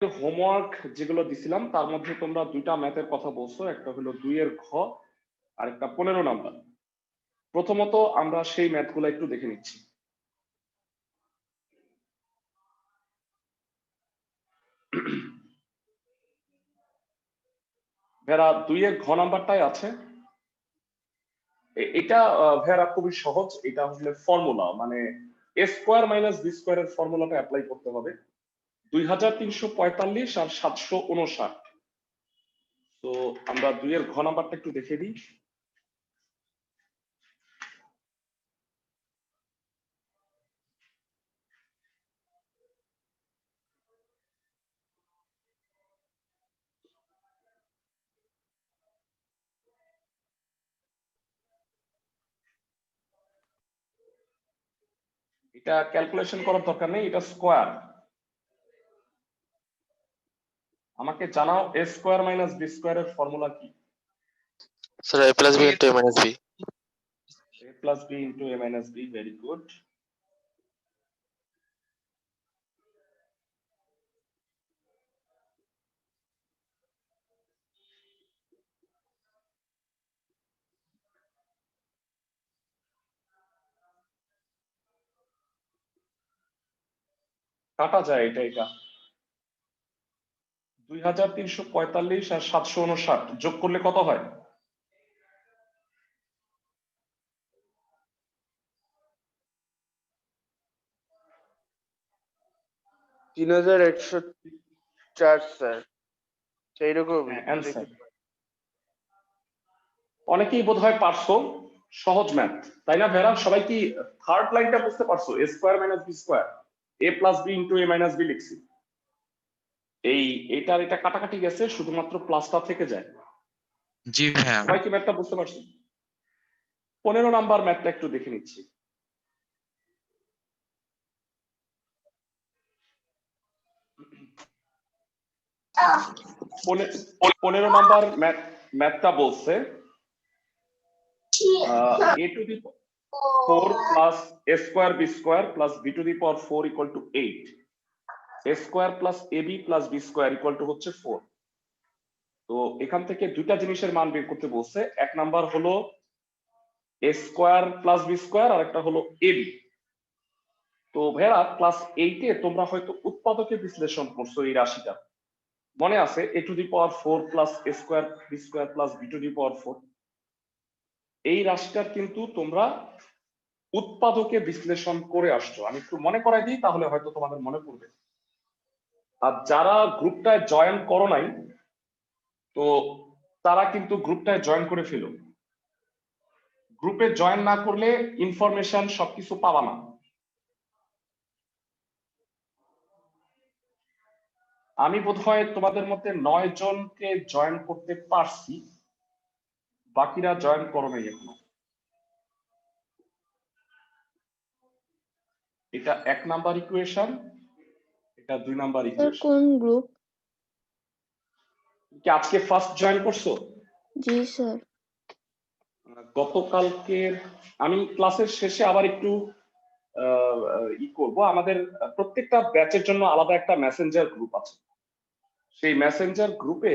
Homework যেগুলো দিছিলাম তার মধ্যে তোমরা দুইটা ম্যাথের কথা বলছো, একটা হলো 2 এর ঘ আর একটা 15 নাম্বার। প্রথমত আমরা সেই ম্যাথগুলো একটু দেখে নিচ্ছি। ভেরা 2 এর ঘ নাম্বারটাই আছে। এটা ভেরা খুবই সহজ, এটা হচ্ছে ফর্মুলা, মানে a square minus b square এর ফর্মুলাটা অ্যাপ্লাই করতে হবে। 2345 আর 759। তো আমরা 2 এর ঘ নাম্বারটা একটু দেখে দিই। এটা ক্যালকুলেশন করার দরকার নেই, এটা স্কয়ার। আমাকে জানাও a square minus b square এর ফর্মুলা কি? Sir a plus b into a minus b। a plus b into a minus b, very good. কাটা যায় এটা, এটা 2345 আর 759 যোগ করলে কত হয়? তিন 3104 স্যার, সেইরকমই। অ্যান্সার। অনেকেই বোধহয় পারছো, সহজ ম্যাথ তাই না ভেরা? সবাই কি থার্ড লাইনটা বুঝতে পারছো? a square minus b square, a plus b into a minus b লিখছি। এইটার এটা কাটাকাটি গেছে, শুধুমাত্র প্লাসটা থেকে যায়। জি ভাইয়া। সবাই কি ম্যাথটা বুঝতে পারছো? 15 নাম্বার ম্যাথটা একটু দেখে নিচ্ছি। 15 নাম্বার ম্যাথটা বলছে a to the 4 plus a square b square plus b to the power 4 equal to 8, a square plus ab plus b square equal to হচ্ছে 4। তো এখান থেকে দুইটা জিনিসের মান বের করতে বলছে। এক নাম্বার হলো a square plus b square আর একটা হলো ab। তো ভাইয়া ক্লাস 8 এ তোমরা হয়তো উৎপাদকে বিশ্লেষণ করছো এই রাশিটা, মনে আছে? a to the power 4 plus a square b square plus b to the power 4। এই রাশিটার কিন্তু তোমরা উৎপাদকে বিশ্লেষণ করে আসছো। আমি একটু মনে করাই দিই, তাহলে হয়তো তোমাদের মনে পড়বে। আর যারা গ্রুপটায় জয়েন করো নাই, তো তারা কিন্তু গ্রুপটায় জয়েন করে ফেলো। গ্রুপে জয়েন না করলে ইনফরমেশন সবকিছু পাবা না। আমি বোধহয় তোমাদের মধ্যে 9 জনকে জয়েন করতে পারছি, বাকিরা জয়েন করো নাই এখনো। এটা 1 নাম্বার ইকুয়েশন, এটা 2 নাম্বার ইকুয়েশন। কোন গ্রুপ? কি আজকে ফার্স্ট জয়েন করছো? জি স্যার। গতকালকে আমি ক্লাসের শেষে আবার একটু করব। আমাদের প্রত্যেকটা ব্যাচের জন্য আলাদা একটা মেসেঞ্জার গ্রুপ আছে। সেই মেসেঞ্জার গ্রুপে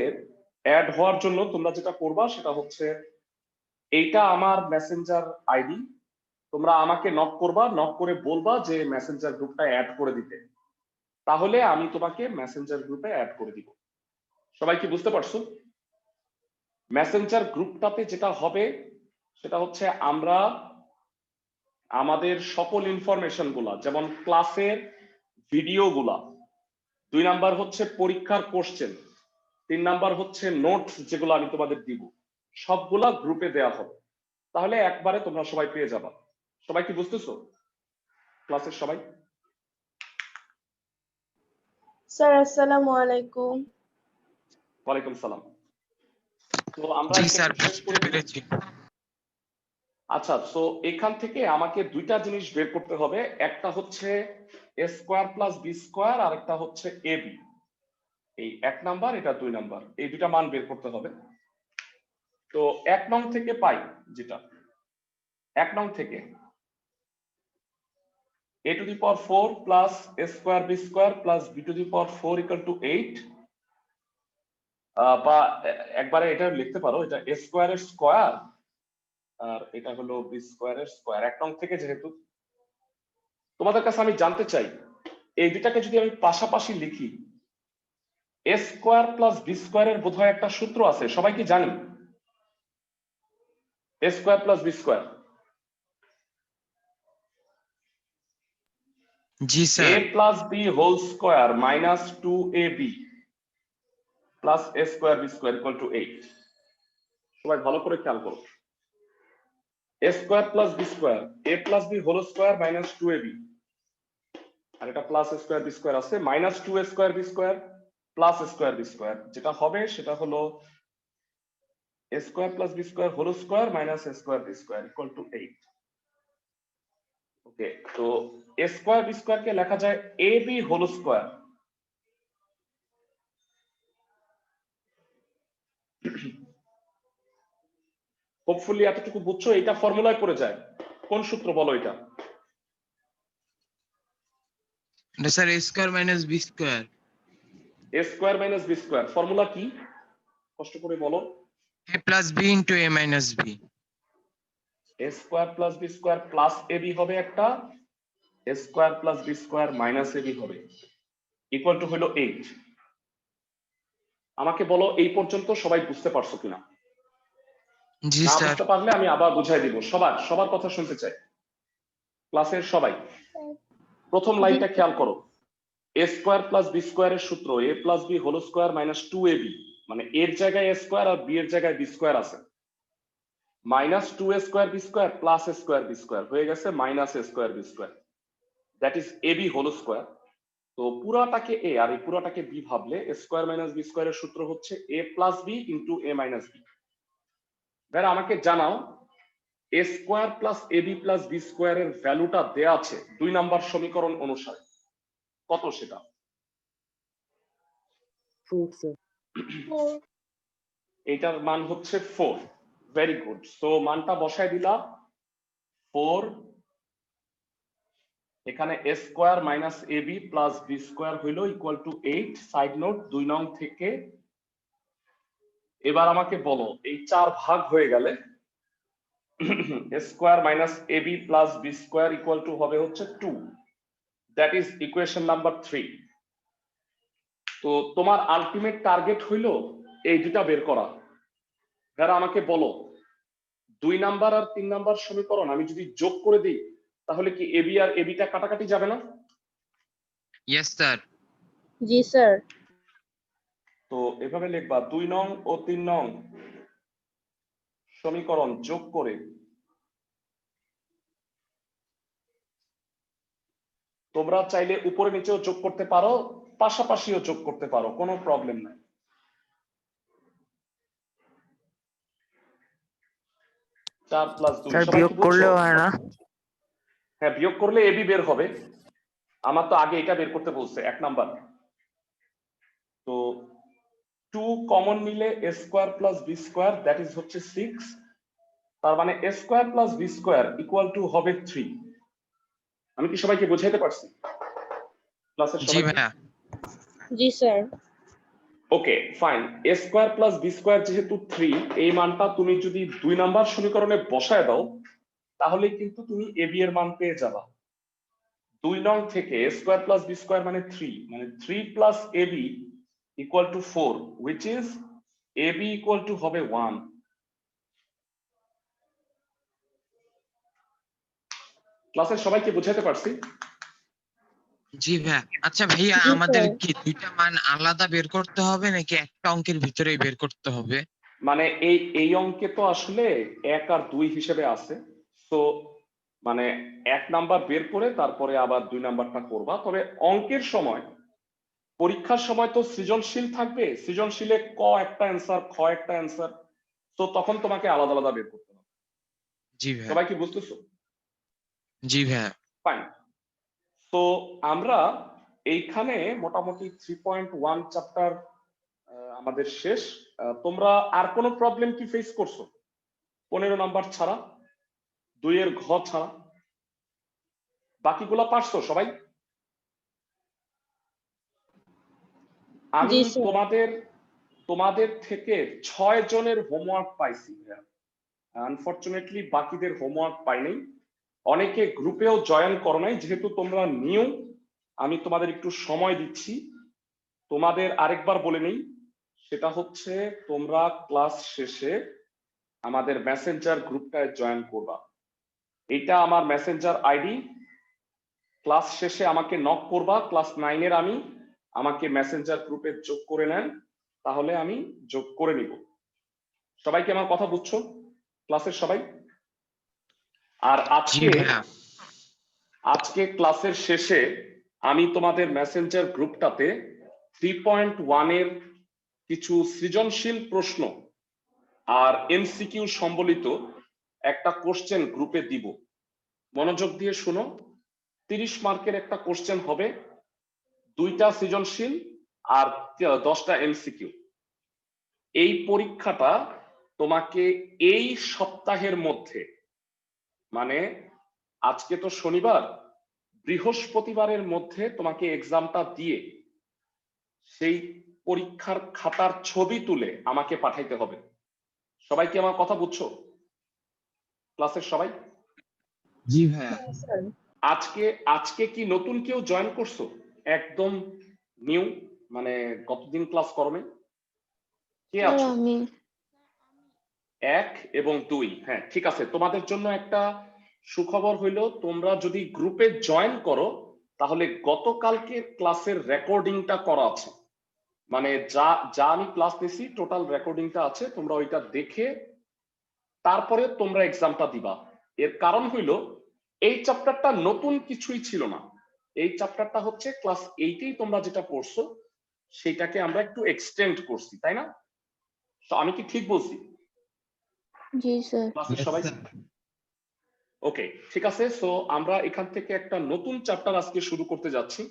অ্যাড হওয়ার জন্য তোমরা যেটা করবা সেটা হচ্ছে, এইটা আমার মেসেঞ্জার আইডি, তোমরা আমাকে নক করবা, নক করে বলবা যে মেসেঞ্জার গ্রুপটা অ্যাড করে দিতে, তাহলে আমি তোমাকে মেসেঞ্জার গ্রুপে অ্যাড করে দিব। সবাই কি বুঝতে পারছো? মেসেঞ্জার গ্রুপটাতে যেটা হবে সেটা হচ্ছে, আমরা আমাদের সকল ইনফরমেশন গুলা, যেমন ক্লাসের ভিডিও গুলা, 2 নাম্বার হচ্ছে পরীক্ষার কোশ্চেন, 3 নাম্বার হচ্ছে নোটস যেগুলো আমি তোমাদের দিব, সবগুলা গ্রুপে দেয়া হবে। তাহলে একবারে তোমরা সবাই পেয়ে যাবা। সবাই কি বুঝতেছো? ক্লাসের সবাই? স্যার আসসালামু আলাইকুম। ওয়ালাইকুম সালাম। তো আমরা জি একটা স্যার, শেষ করে দিই। পেরেছি। আচ্ছা, তো এখান থেকে আমাকে দুইটা জিনিস বের করতে হবে। একটা হচ্ছে a square plus b square আর একটা হচ্ছে ab। এই 1 নাম্বার, এটা 2 নাম্বার, এই দুইটা মান বের করতে হবে। তো 1 নং থেকে পাই, যেটা 1 নং থেকে a to the power 4 plus a square b square plus b to the power 4 equal to 8 বা একবারে এটা লিখতে পারো, এটা a স্কয়ার এর স্কয়ার আর এটা হলো b স্কয়ার এর স্কয়ার। এক নং থেকে যেহেতু তোমাদের কাছে আমি জানতে চাই এই দুটাকে যদি আমি পাশাপাশি লিখি a square plus b square এর বোধহয় একটা সূত্র আছে, সবাই কি জানি a square plus b square? G a sir. plus b whole square minus 2ab plus a square b square equal to 8। সবাই ভালো করে খেয়াল করো, a square plus b square, a plus b whole square minus 2ab, আর এটা plus a square b square আছে, minus 2a square b square plus a square b square, যেটা হবে সেটা হলো a square plus b square whole square minus a square b square equal to 8। ওকে, তো a square b square কে লেখা যায় ab whole square hopefully এতটুকু বুঝছো, এটা ফর্মুলায় পড়ে যায়। কোন সূত্র বলো এটা? এটা sir a square minus b square. a square minus b square formula কি কষ্ট করে বলো? a plus b into a minus b। a square plus b square plus ab হবে একটা, a square plus b square minus ab হবে, equal two হলো 8। আমাকে বলো এই পর্যন্ত সবাই বুঝতে পারছো কিনা? জি না স্যার। বুঝতে পারলে আমি আবার বুঝাই দিব। সবার কথা শুনতে চাই, ক্লাসের সবাই। প্রথম লাইনটা খেয়াল করো, a স্কয়ার প্লাস b স্কয়ারের সূত্র a plus b whole square minus 2ab, মানে এর জায়গায় a স্কয়ার আর b এর জায়গায় b স্কয়ার আছে, minus 2a square b square plus a square b square হয়ে গেছে minus a square b square, that is ab whole square. তো পুরাটাকে a আর এই পুরাটাকে b ভাবলে a স্কয়ার মাইনাস b স্কয়ারের সূত্র হচ্ছে a plus b into a minus b। এবার আমাকে জানাও a square plus ab plus b স্কয়ারের ভ্যালুটা দেয়া আছে 2 নাম্বার সমীকরণ অনুসারে, কত সেটা? 4 এটার মান হচ্ছে 4। ভেরি গুড, সো মানটা বসায় দিলা 4, এখানে a square minus ab plus b square হইলো ইকুয়াল টু 8। সাইড নোট 2 নং থেকে এবার আমাকে বলো এই 4 ভাগ হয়ে গেলে a square minus ab plus b square equal to হবে হচ্ছে 2, দ্যাট ইজ ইকুয়েশন নাম্বার 3। তো তোমার আলটিমেট টার্গেট হইলো এই দুটা বের করা। যারা আমাকে বলো 2 নাম্বার আর 3 নাম্বার সমীকরণ আমি যদি যোগ করে দিই তাহলে কি ab আর ab টা কাটাকাটি যাবে না? Yes sir. জি স্যার। তো এভাবে লিখবা 2 নং ও 3 নং সমীকরণ যোগ করে তোমরা চাইলে উপরে নিচেও যোগ করতে পারো, পাশাপাশিও যোগ করতে পারো, কোনো প্রবলেম নাই। 4 প্লাস 2 স্যার সবাই বিয়োগ কি বুঝছো? করলেও হয় না? হ্যাঁ, বিয়োগ করলে এবি বের হবে। আমার তো আগে এটা বের করতে বলছে 1 নাম্বার। তো 2 কমন নিলে a square plus b square that is হচ্ছে 6, তার মানে a square plus b square equal to হবে 3। আমি কি সবাইকে বোঝাইতে পারছি? ক্লাসের জি সবাই? ভাইয়া। জি sir. Okay fine, a square plus b square যেহেতু 3, এই মানটা তুমি যদি 2 নাম্বার সমীকরণে বসায় দাও তাহলে কিন্তু তুমি ab এর মান পেয়ে যাবা। 2 নং থেকে a square plus b square মানে 3, মানে 3 plus ab equal to 4, which is ab equal to হবে 1। ক্লাসের সবাইকে বোঝাতে পারছি? জি ভাইয়া। আচ্ছা ভাইয়া, জি আমাদের স্যার। কি দুইটা মান আলাদা বের করতে হবে নাকি একটা অঙ্কের ভিতরেই বের করতে হবে? মানে এই অঙ্কে তো আসলে 1 আর 2 হিসেবে আছে, তো মানে 1 নাম্বার বের করে তারপরে আবার 2 নাম্বারটা করবা। তবে অঙ্কের সময়, পরীক্ষার সময় তো সৃজনশীল থাকবে, সৃজনশীলে ক একটা অ্যান্সার খ একটা অ্যান্সার, তো তখন তোমাকে আলাদা আলাদা বের করতে হবে। জি ভাইয়া। সবাই কি বুঝতেছো? জি ভাইয়া। ফাইন, তো আমরা এইখানে মোটামুটি 3.1 চ্যাপ্টার আমাদের শেষ। তোমরা আর কোনো প্রবলেম কি ফেস করছো 15 নাম্বার ছাড়া, 2 এর ঘ ছাড়া? বাকিগুলা পারছো সবাই? আমি জি, স্যার। তোমাদের থেকে 6 জনের হোমওয়ার্ক পাইছি। আনফরচুনেটলি বাকিদের হোমওয়ার্ক পাইনি। অনেকে গ্রুপেও জয়েন করো নাই, যেহেতু তোমরা নিউ, আমি তোমাদের একটু সময় দিচ্ছি। তোমাদের আরেকবার বলে নেই, সেটা হচ্ছে তোমরা ক্লাস শেষে আমাদের মেসেঞ্জার গ্রুপটায় জয়েন করবা। এটা আমার মেসেঞ্জার আইডি। ক্লাস শেষে আমাকে নক করবা, ক্লাস 9-এর আমি, আমাকে মেসেঞ্জার গ্রুপে যোগ করে নেন, তাহলে আমি যোগ করে নিব। সবাই কি আমার কথা বুঝছো ক্লাসের সবাই? আর জি ভাইয়া। আজকে ক্লাসের শেষে আমি তোমাদের মেসেঞ্জার গ্রুপটাতে 3.1 এর কিছু সৃজনশীল প্রশ্ন আর এমসিকিউ সম্বলিত একটা কোশ্চেন গ্রুপে দিব। মনোযোগ দিয়ে শুনো। 30 মার্কের একটা কোশ্চেন হবে, 2টা সৃজনশীল আর 10টা এমসিকিউ। এই পরীক্ষাটা তোমাকে এই সপ্তাহের মধ্যে, মানে আজকে তো শনিবার, বৃহস্পতিবারের মধ্যে তোমাকে এক্সামটা দিয়ে সেই পরীক্ষার খাতার ছবি তুলে আমাকে পাঠাইতে হবে। সবাই কি আমার কথা বুঝছো ক্লাসের সবাই? জি ভাইয়া। হ্যাঁ, স্যার। আজকে কি নতুন কেউ জয়েন করছো? একদম নিউ, মানে কতদিন ক্লাস করোনি? কে স্যার, আছো? আমি 1 এবং 2, হ্যাঁ ঠিক আছে। তোমাদের জন্য একটা সুখবর হইলো, তোমরা যদি গ্রুপে জয়েন করো তাহলে গতকালকের ক্লাসের রেকর্ডিংটা করা আছে, মানে যা যা আমি ক্লাস নিছি টোটাল রেকর্ডিংটা আছে, তোমরা ওইটা দেখে তারপরে তোমরা এক্সামটা দিবা। এর কারণ হইলো এই চ্যাপ্টারটা নতুন কিছুই ছিল না, এই চ্যাপ্টারটা হচ্ছে ক্লাস 8-এই তোমরা যেটা পড়ছো সেটাকে আমরা একটু এক্সটেন্ড করছি, তাই না? তো আমি কি ঠিক বলছি জি, স্যার। ক্লাসের সবাই? ওকে, ঠিক আছে। সো আমরা এখান থেকে একটা নতুন চ্যাপ্টার আজকে শুরু করতে যাচ্ছি।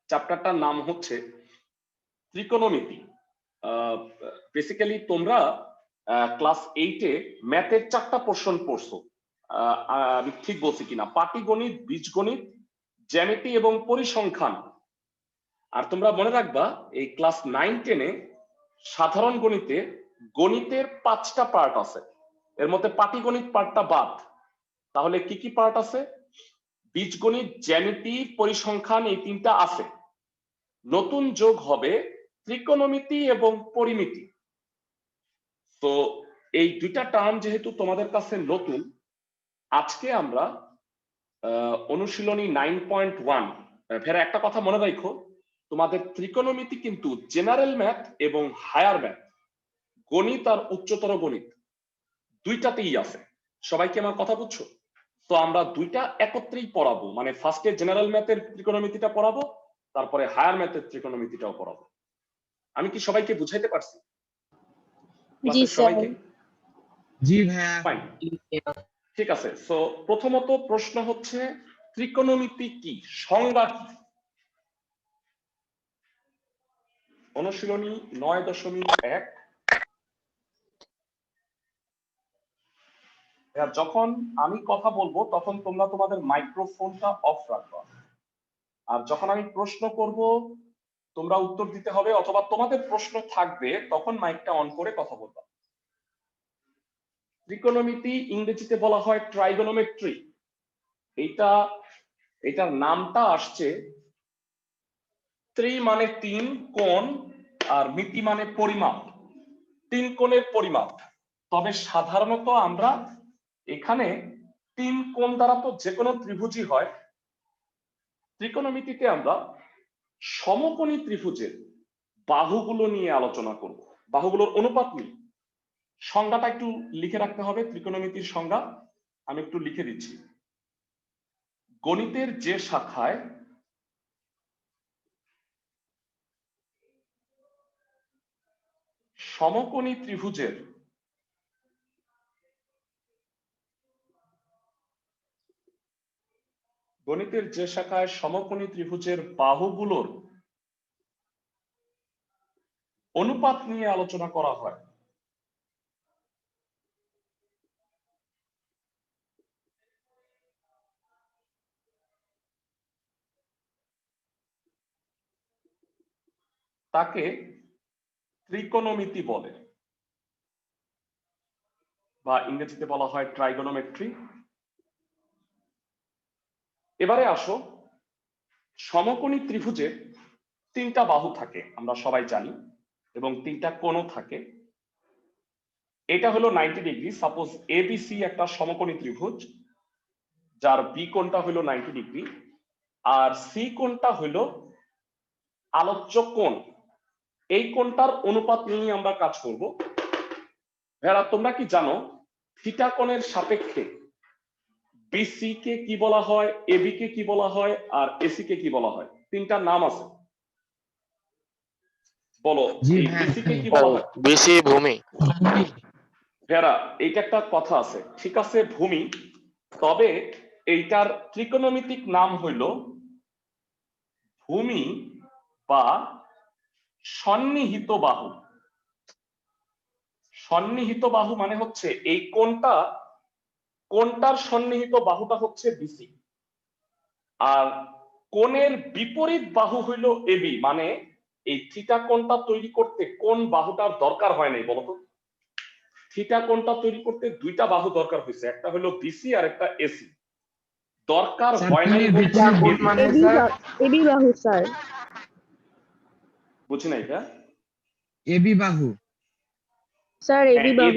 চ্যাপ্টারটার নাম হচ্ছে ত্রিকোণমিতি। বেসিক্যালি তোমরা ক্লাস 8-এ ম্যাথের 4টা পোর্শন পড়ছো, আমি ঠিক বলছি কিনা? পাটিগণিত, বীজগণিত, জ্যামিতি এবং পরিসংখ্যান। আর তোমরা মনে রাখবা এই ক্লাস 9-10-এ সাধারণ গণিতে গণিতের 5টা পার্ট আছে, এর মধ্যে পাটিগণিত পার্টটা বাদ। তাহলে কি কি পার্ট আছে? বীজগণিত, জ্যামিতি, পরিসংখ্যান, এই 3টা আছে। নতুন যোগ হবে ত্রিকোণমিতি এবং পরিমিতি। তো এই 2টা টার্ম যেহেতু তোমাদের কাছে নতুন, আজকে আমরা অনুশীলনী 9.1, ফের একটা কথা মনে রাখো, তোমাদের ত্রিকোণমিতি কিন্তু জেনারেল ম্যাথ এবং হায়ার ম্যাথ, গণিত আর উচ্চতর গণিত, 2টাতেই আছে। সবাই কি আমার কথা বুঝছো? তো আমরা 2টা একত্রেই পড়াবো, মানে ফার্স্টে জেনারেল ম্যাথের ত্রিকোণমিতিটা পড়াবো, তারপরে হায়ার ম্যাথের ত্রিকোণমিতিটাও পড়াবো। আমি কি সবাইকে বুঝাইতে পারছি জি, ক্লাসের স্যার। সবাইকে? জি ভাইয়া। ফাইন, ঠিক আছে। সো প্রথমত প্রশ্ন হচ্ছে ত্রিকোণমিতি কি, সংজ্ঞা কি? অনুশীলনী 9.1। যখন আমি কথা বলবো তখন তোমরা তোমাদের মাইক্রোফোনটা অফ রাখবা, আর যখন আমি প্রশ্ন করব তোমরা উত্তর দিতে হবে, অথবা তোমাদের প্রশ্ন থাকবে তখন মাইকটা অন করে কথা বলবা। ত্রিকোণমিতি ইংরেজিতে বলা হয় ট্রাইগোনোমেট্রি। এটার নামটা আসছে, ত্রি মানে 3 কোণ, আর মিতি মানে পরিমাপ, 3 কোণের পরিমাপ। তবে সাধারণত আমরা এখানে 3 কোণ দ্বারা তো যে কোনো ত্রিভুজই হয়, ত্রিকোণমিতিতে আমরা সমকোণী ত্রিভুজের বাহুগুলো নিয়ে আলোচনা করব, বাহুগুলোর অনুপাত নিয়ে। সংজ্ঞাটা একটু লিখে রাখতে হবে, ত্রিকোণমিতির সংজ্ঞা আমি একটু লিখে দিচ্ছি। গণিতের যে শাখায় সমকোণী ত্রিভুজের বাহুগুলোর অনুপাত নিয়ে আলোচনা করা হয়, তাকে ত্রিকোণমিতি বলে, বা ইংরেজিতে বলা হয় ট্রাইগোনোমেট্রি। এবারে আসো, সমকোণী ত্রিভুজের তিনটা বাহু থাকে আমরা সবাই জানি, এবং তিনটা কোণও থাকে। এটা হলো 90 ডিগ্রি। সাপোজ এবিসি একটা সমকোণী ত্রিভুজ, যার বি কোণটা হলো 90 ডিগ্রি, আর সি কোণটা হলো আলোচ্য কোণ। এই কোণটার অনুপাত নিয়ে আমরা কাজ করব। ভাইরা, তোমরা কি জানো থিটা কোণের সাপেক্ষে বিসি কে কি বলা হয়, এবি কে কি বলা হয়, আর এসি কে কি বলা হয়? তিনটা নাম আছে, বলো। জি এই হ্যাঁ, বিসি কে কি বলা হয়? বিসি ভূমি। ভেরা, এইটা একটা কথা আছে, ঠিক আছে, ভূমি। তবে এইটার ত্রিকোণমিতিক নাম হইল ভূমি বা সন্নিহিত বাহু। সন্নিহিত বাহু মানে হচ্ছে এই কোণটার সন্নিহিত বাহুটা হচ্ছে বিসি, আর কোণের বিপরীত বাহু হইল এবি। মানে এই থিটা কোণটা তৈরি করতে কোন বাহুটার দরকার হয় নাই বলতো? থিটা কোণটা তৈরি করতে দুইটা বাহু দরকার হয়েছে, একটা হলো বিসি আর একটা এসি। দরকার স্যার, হয় নাই কোণের হচ্ছে বিপরীত AB। এবি বাহু স্যার। বুঝি নাই এটা? এবি বাহু। স্যার এবি বাহু।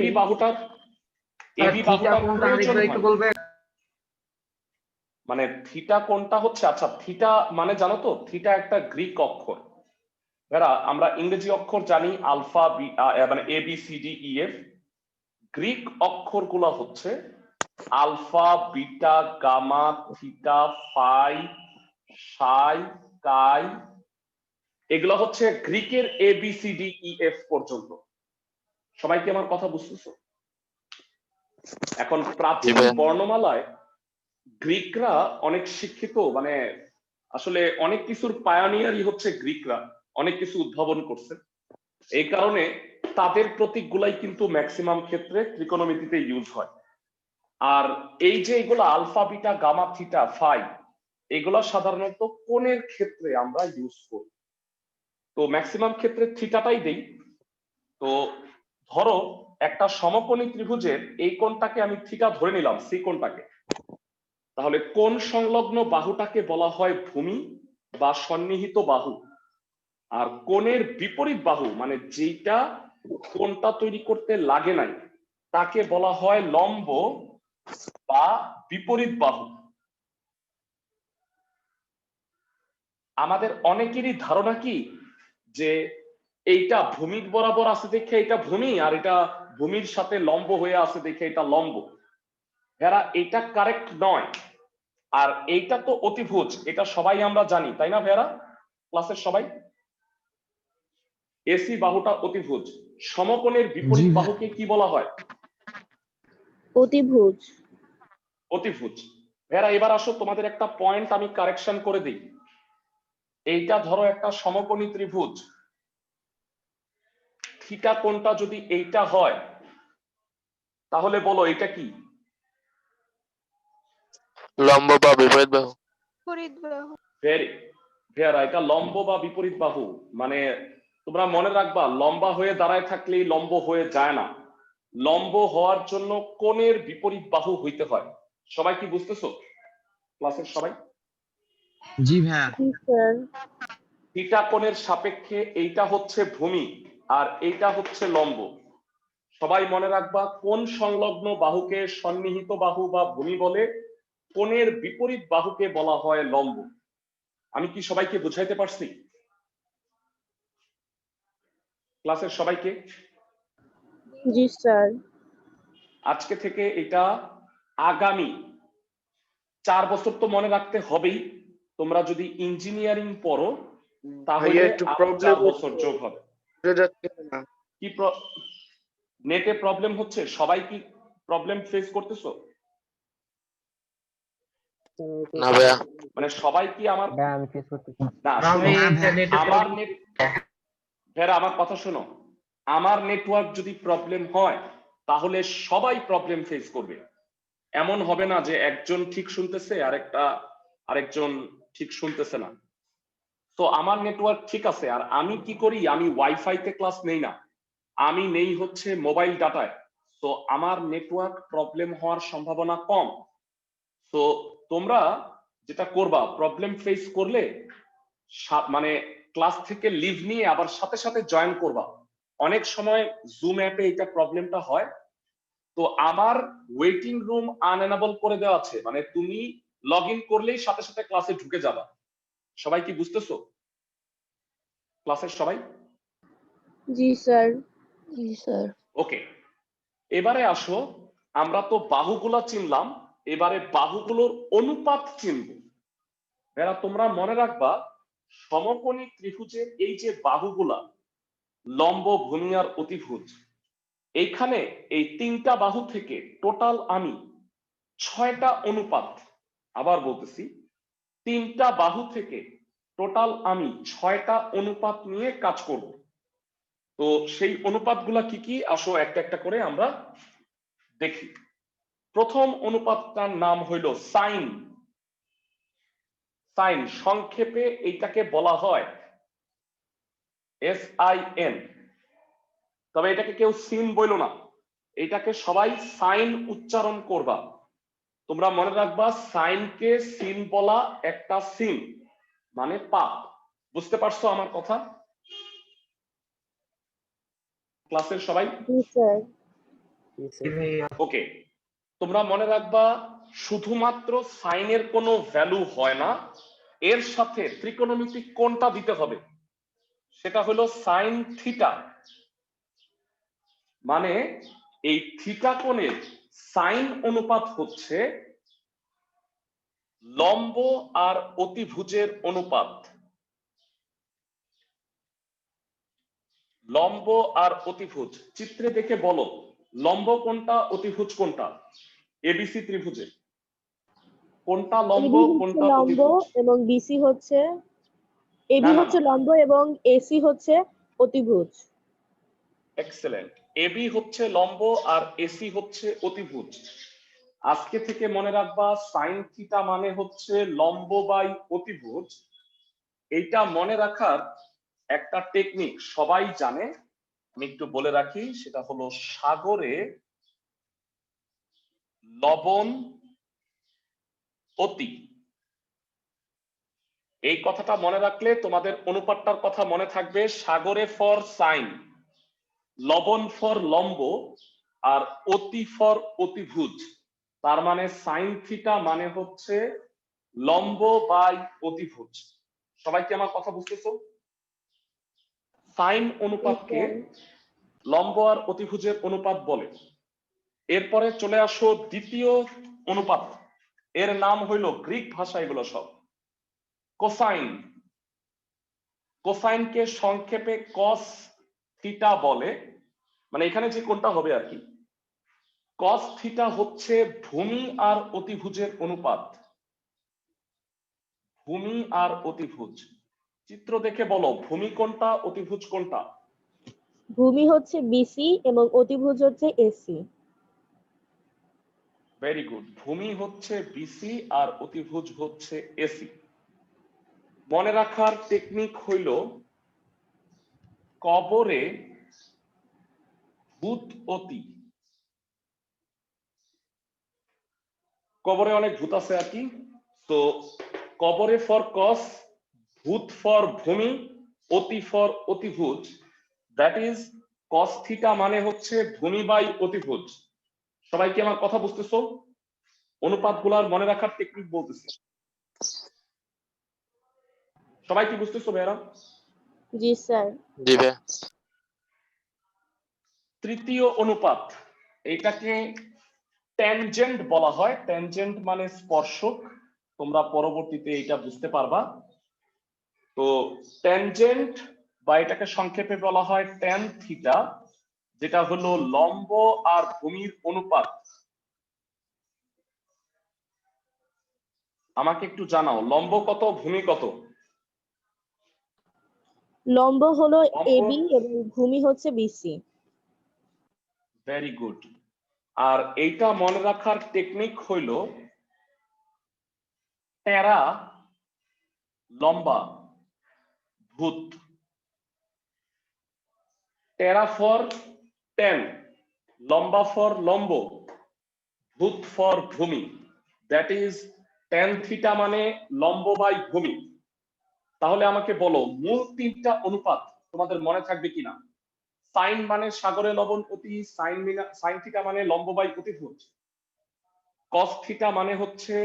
এবি বাহুটার প্রয়োজন হয়। মানে থিটা কোণটা হচ্ছে, আচ্ছা থিটা মানে জানো তো, থিটা একটা গ্রিক অক্ষর। এরা আমরা ইংরেজি অক্ষর জানি আলফা মানে A B C D E F. Greek অক্ষরগুলো হচ্ছে alpha, beta, gamma, theta, phi, psi, chi. এগুলো হচ্ছে গ্রিকের A B C D E F পর্যন্ত। সবাই কি আমার কথা বুঝতেছো? এখন প্রাচীন বর্ণমালায় গ্রিকরা অনেক শিক্ষিত, মানে আসলে অনেক কিছুর পায়োনিয়ারই হচ্ছে গ্রিকরা, অনেক কিছু উদ্ভাবন করছে। এই কারণে তাদের প্রতীকগুলাই কিন্তু ম্যাক্সিমাম ক্ষেত্রে ত্রিকোণমিতিতে ইউজ হয়। আর এই যে এগুলো alpha, beta, gamma, theta, phi, এগুলা সাধারণত কোণের ক্ষেত্রে আমরা ইউজ করি। তো ম্যাক্সিমাম ক্ষেত্রে থিটাটাই দেই। তো ধরো একটা সমকোণী ত্রিভুজের এই কোণটাকে আমি থিটা ধরে নিলাম, সি কোণটাকে, তাহলে কোণ সংলগ্ন বাহুটাকে বলা হয় ভূমি বা সন্নিহিত বাহু। আর কোণের বিপরীত বাহু মানে যেটা কোণটা তৈরি করতে লাগে নাই, তাকে বলা হয় লম্ব বা বিপরীত বাহু। আমাদের অনেকেরই ধারণা কি যে এইটা ভূমির বরাবর আছে দেখে এটা ভূমি, আর এটা ভূমির সাথে লম্ব হয়ে আছে দেখে এটা লম্ব। এরা এটা কারেক্ট নয়। আর এইটা তো অতিভুজ, এটা সবাই আমরা জানি, তাই না ভেরা? ক্লাসের সবাই এসি বাহুটা অতিভুজ। সমকোণের বিপরীত জি। বাহুকে কি বলা হয়? অতিভুজ। অতিভুজ। ভেরা, এবার আসো, তোমাদের একটা পয়েন্ট আমি কারেকশন করে দিই। এইটা ধরো একটা সমকোণী ত্রিভুজ, থিটা কোণটা যদি এইটা হয়, তাহলে বলো এটা কি? লম্ব বা বিপরীত বাহু। ভেরি ভেরা, এটা লম্ব বা বিপরীত বাহু। মানে তোমরা মনে রাখবা, লম্বা হয়ে দাঁড়ায় থাকলেই লম্ব হয়ে যায় না, লম্ব হওয়ার জন্য কোণের বিপরীত বাহু হইতে হয়। সবাই কি বুঝতেছো ক্লাসের সবাই? জি ভাইয়া। জি স্যার। থিটা কোণের সাপেক্ষে এইটা হচ্ছে ভূমি আর এইটা হচ্ছে লম্ব। সবাই মনে রাখবা, কোণ সংলগ্ন বাহুকে সন্নিহিত বাহু বা ভূমি বলে, কোণের বিপরীত বাহুকে বলা হয় লম্ব। আমি কি সবাইকে বুঝাইতে পারছি ক্লাসের সবাইকে? জি স্যার। আজকে থেকে এটা আগামী 4 বছর তো মনে রাখতে হবেই। তোমরা যদি ইঞ্জিনিয়ারিং পড়ো তাহলে ভাইয়া একটু আরো 4 প্রবলেম বছর যোগ হবে। যাচ্ছে না। কি নেটে প্রবলেম হচ্ছে? সবাই কি প্রবলেম ফেস করতেছো? না ভাইয়া। মানে সবাই কি আমার না শোনো, না ভাইয়া। আমার নেট ভেরা, আমার কথা শোনো, আমার নেটওয়ার্ক যদি প্রবলেম হয় তাহলে সবাই প্রবলেম ফেস করবে। এমন হবে না যে একজন ঠিক শুনতেছে আরেকজন ঠিক শুনতেছে না। তো আমার নেটওয়ার্ক ঠিক আছে, আর আমি কি করি, আমি ওয়াইফাই তে ক্লাস নেই না, আমি নেই হচ্ছে মোবাইল ডাটায়। তো আমার নেটওয়ার্ক প্রবলেম হওয়ার সম্ভাবনা কম। তো তোমরা যেটা করবা, প্রবলেম ফেস করলে মানে ক্লাস থেকে লিভ নিয়ে আবার সাথে সাথে জয়েন করবা। অনেক সময় জুম অ্যাপে এটা প্রবলেমটা হয়। তো আমার ওয়েটিং রুম আনএনেবল করে দেওয়া আছে, মানে তুমি লগ ইন করলেই সাথে সাথে ক্লাসে ঢুকে যাবা। সবাই কি বুঝতেছো? ক্লাসের সবাই? জি স্যার। জি স্যার। ওকে, এবারে আসো, আমরা তো বাহুগুলা চিনলাম, এবারে বাহুগুলোর অনুপাত চিনব। এরা তোমরা মনে রাখবা, সমকোণী ত্রিভুজের এই যে বাহুগুলা, লম্ব, ভূমি আর অতিভুজ, এইখানে এই তিনটা বাহু থেকে টোটাল আমি 6টা অনুপাত, আবার বলতেছি, তিনটা বাহু থেকে টোটাল আমি 6টা অনুপাত নিয়ে কাজ করব। তো সেই অনুপাতগুলা কি কি, আসো একটা একটা করে আমরা দেখি। প্রথম অনুপাতটার নাম হইল সাইন। সাইন সংক্ষেপে এইটাকে বলা হয় SIN, তবে এটাকে কেউ সিন বইল না, এটাকে সবাই সাইন উচ্চারণ করবা। তোমরা মনে রাখবা, সাইনকে সিন বলা একটা সিন, মানে পাপ। বুঝতে পারছো আমার কথা? ক্লাসের সবাই? জি স্যার। ওকে, তোমরা মনে রাখবা, শুধুমাত্র সাইনের কোনো ভ্যালু হয় না, এর সাথে ত্রিকোণমিতিক কোণটা দিতে হবে, সেটা হলো সাইন থিটা। মানে এই থিটা কোণের সাইন অনুপাত হচ্ছে লম্ব আর অতিভুজের অনুপাত। লম্ব আর অতিভুজ চিত্রে দেখে বলো, লম্ব কোনটা, অতিভুজ কোনটা? এবিসি ত্রিভুজে কোনটা লম্ব, এবি হচ্ছে কোনটা লম্ব অতিভুজ? এবং বিসি হচ্ছে, এবি না, না, হচ্ছে না, লম্ব এবং এসি হচ্ছে অতিভুজ। এক্সেলেন্ট। এবি হচ্ছে লম্ব আর এসি হচ্ছে অতিভুজ। আজকে থেকে মনে রাখবা, সাইন থিটা মানে হচ্ছে লম্ব বাই অতিভুজ। এইটা মনে রাখার একটা টেকনিক সবাই জানে, আমি একটু বলে রাখি, সেটা হলো সাগরে লবণ অতি। এই কথাটা মনে রাখলে তোমাদের অনুপাতটার কথা মনে থাকবে। সাগরে ফর সাইন, লবণ ফর লম্ব, আর অতি ফর অতিভুজ। তার মানে সাইন থিটা মানে হচ্ছে লম্ব বাই অতিভুজ। সবাই কি আমার কথা বুঝতেছো? সাইন অনুপাতকে লম্ব আর অতিভুজের অনুপাত বলে। এরপরে চলে আসো দ্বিতীয় অনুপাত, এর নাম হইল, গ্রিক ভাষা এগুলো সব, কোসাইন। কোসাইনকে সংক্ষেপে কস থিটা বলে, মানে এখানে যে কোনটা হবে আর কি। কস থিটা হচ্ছে ভূমি আর অতিভুজের অনুপাত। ভূমি আর অতিভুজ, চিত্র দেখে বলো, ভূমি কোনটা, অতিভুজ কোনটা? ভূমি হচ্ছে বিসি এবং অতিভুজ হচ্ছে এসি। ভেরি গুড, ভূমি হচ্ছে বিসি আর অতিভুজ হচ্ছে এসি। মনে রাখার টেকনিক হইল, কবরে ভূত অতি, কবরে অনেক ভূত আছে আর কি। তো কবরে ফর কস, ভূত ফর ভূমি, অতি ফর অতিভুজ, দ্যাট ইজ কস থিটা মানে হচ্ছে ভূমি বাই অতিভুজ। সবাই কি আমার কথা বুঝতেছো? অনুপাতগুলার মনে রাখার টেকনিক বলতেছি, সবাই কি বুঝতেছো ভাইরা? জি স্যার। জি ভাইয়া। তৃতীয় অনুপাত, এটাকে ট্যানজেন্ট বলা হয়। ট্যানজেন্ট মানে স্পর্শক, তোমরা পরবর্তীতে এটা বুঝতে পারবা। তো ট্যানজেন্ট বা এটাকে সংক্ষেপে বলা হয় ট্যান থিটা, যেটা হলো লম্ব আর ভূমির অনুপাত। আমাকে একটু জানাও, লম্ব কত, ভূমি কত? লম্ব হলো লম্ব, এবি এবং ভূমি হচ্ছে বিসি। Very good. আর এইটা মনে রাখার টেকনিক হইল, টেরা লম্বা ভূত, টেরা ফর টেন, লম্বা ফর লম্ব, ভূত ফর ভূমি, দ্যাট ইজ টেন থিটা মানে লম্ব বাই ভূমি। তাহলে আমাকে বলো মূল তিনটা অনুপাত তোমাদের মনে থাকবে কিনা? সাইন মানে সাগরে লবণ অতি, সাইন থিটা মানে লম্ব বাই অতিভুজ, কস থিটা মানে হচ্ছে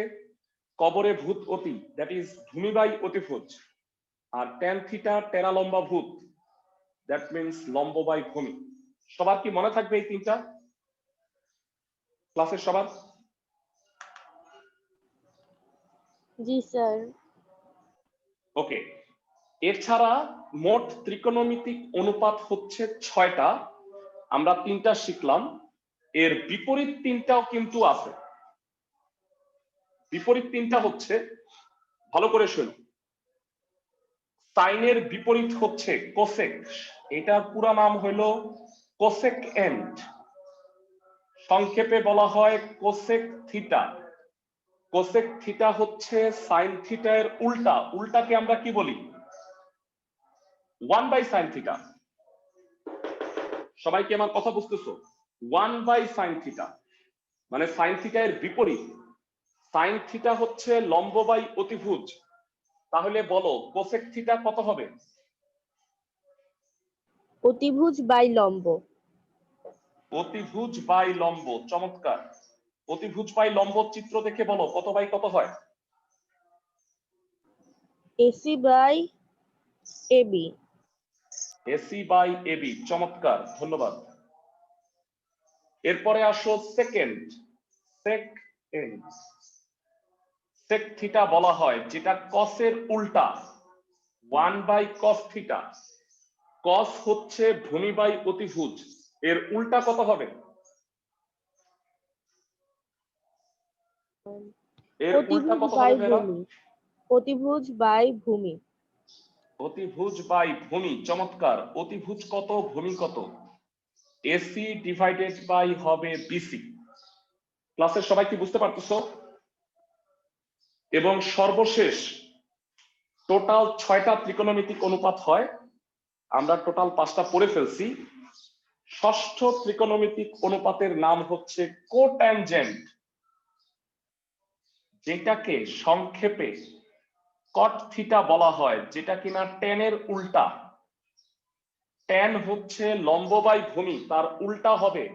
কবরে ভূত অতি, দ্যাট ইজ ভূমি বাই অতিভুজ, আর ট্যান থিটা টেরা লম্বা ভূত, দ্যাট মিন্স লম্ব বাই ভূমি। সবার কি মনে থাকবে এই তিনটা ক্লাসের সবার? জি স্যার। ওকে, এছাড়া মোট ত্রিকোণমিতিক অনুপাত হচ্ছে 6টা, আমরা 3টা শিখলাম, এর বিপরীত 3টাও কিন্তু আছে। বিপরীত 3টা হচ্ছে, ভালো করে শুনো, সাইনের বিপরীত হচ্ছে কোসেক, এটার পুরো নাম হলো কোসেক এন্ড, সংক্ষেপে বলা হয় কোসেক থিটা। কোসেক থিটা হচ্ছে সাইন থিটা এর উল্টা, উল্টাকে আমরা কি বলি? 1 বাই সাইন থিটা। সবাই কি আমার কথা বুঝতেছো? 1 বাই সাইন থিটা মানে সাইন থিটা এর বিপরীত। সাইন থিটা হচ্ছে লম্ব বাই অতিভুজ, তাহলে বলো কোসেক থিটা কত হবে? অতিভুজ বাই লম্ব। অতিভুজ বাই লম্ব, চমৎকার। অতিভুজ বাই লম্ব চিত্র দেখে বলো কত বাই কত হয়? AC by AB. AC by AB, চমৎকার, ধন্যবাদ। এরপরে আসো সেকেন্ড, সেকেন্ড, সেক থিটা বলা হয় যেটা কসের উল্টা, 1 বাই কস থিটা। কস হচ্ছে ভূমি বাই অতিভুজ, এর উল্টা কত হবে? এর উল্টা অতিভুজ কত বাই হবে ভাইরা? ভূমি। অতিভুজ বাই ভূমি। অতিভুজ বাই ভূমি, চমৎকার। অতিভুজ কত, ভূমি কত? এসি ডিভাইডেড বাই হবে বিসি। ক্লাসের সবাই কি বুঝতে পারতেছো? এবং সর্বশেষ টোটাল 6টা ত্রিকোণমিতিক অনুপাত হয়, আমরা টোটাল 5টা পড়ে ফেলছি। ষষ্ঠ ত্রিকোণমিতিক অনুপাতের নাম হচ্ছে কোট্যানজেন্ট, যেটাকে সংক্ষেপে কট থিটা বলা হয়, যেটা কিনা টেনের উল্টা। টেন হচ্ছে লম্ব বাই ভূমি, তার উল্টা হবে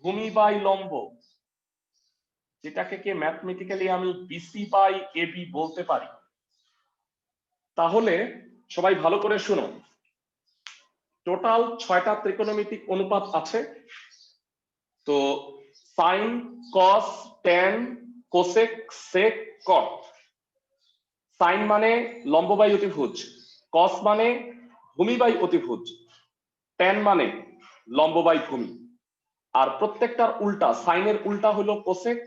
ভূমি বাই লম্ব, যেটাকে কি ম্যাথমেটিক্যালি আমি বিসি বাই এবি বলতে পারি। তাহলে সবাই ভালো করে শুনো, টোটাল 6টা ত্রিকোণমিতিক অনুপাত আছে। তো সাইন, কস, ট্যান, কোসেক, সেক, কট। সাইন মানে লম্ব বাই অতিভুজ, কস মানে ভূমি বাই অতিভুজ, ট্যান মানে লম্ব বাই ভূমি। আর প্রত্যেকটার উল্টা, সাইনের উল্টা হলো কোসেক,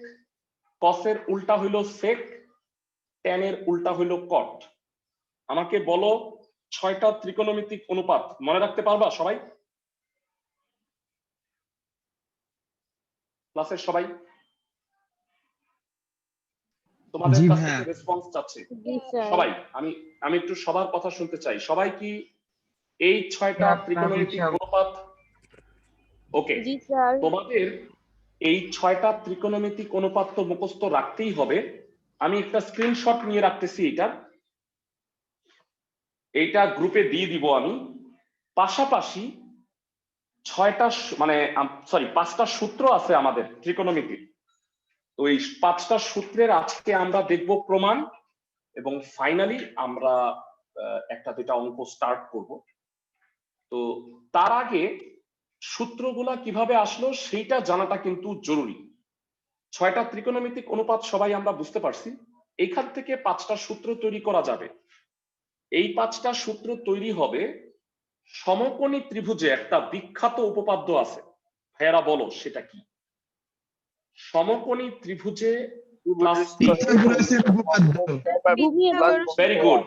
কসের উল্টা হলো সেক, ট্যানের উল্টা হলো কট। আমাকে বলো 6টা ত্রিকোণমিতিক অনুপাত মনে রাখতে পারবা সবাই? ক্লাসের সবাই তোমাদের জি কাছ ভাইয়া। থেকে রেসপন্স চাচ্ছি। জি স্যার। সবাই আমি একটু সবার কথা শুনতে চাই। সবাই কি এই 6টা ত্রিকোণমিতিক অনুপাত? ওকে, জি স্যার। তোমাদের এই 6টা ত্রিকোণমিতিক অনুপাত তো মুখস্থ রাখতেই হবে। আমি একটা স্ক্রিনশট নিয়ে রাখতেছি, এইটা গ্রুপে দিয়ে দিব আমি। পাশাপাশি 5টা সূত্র আছে আমাদের ত্রিকোণমিতির। তো এই 5টা সূত্রের আজকে আমরা দেখব প্রমাণ, এবং ফাইনালি আমরা একটা দুটা অঙ্ক স্টার্ট করব। তো তার আগে সূত্রগুলা কিভাবে আসলো সেইটা জানাটা কিন্তু জরুরি। 6টা ত্রিকোণমিতিক অনুপাত সবাই আমরা বুঝতে পারছি, এইখান থেকে 5টা সূত্র তৈরি করা যাবে। এই 5টা সূত্র তৈরি হবে সমকোণী ত্রিভুজে একটা বিখ্যাত উপপাদ্য আছে, ভাইয়ারা বলো সেটা কি? সমকোণী ত্রিভুজে পিথাগোরাসের উপপাদ্য। ভূমি এবং ভেরি গুড,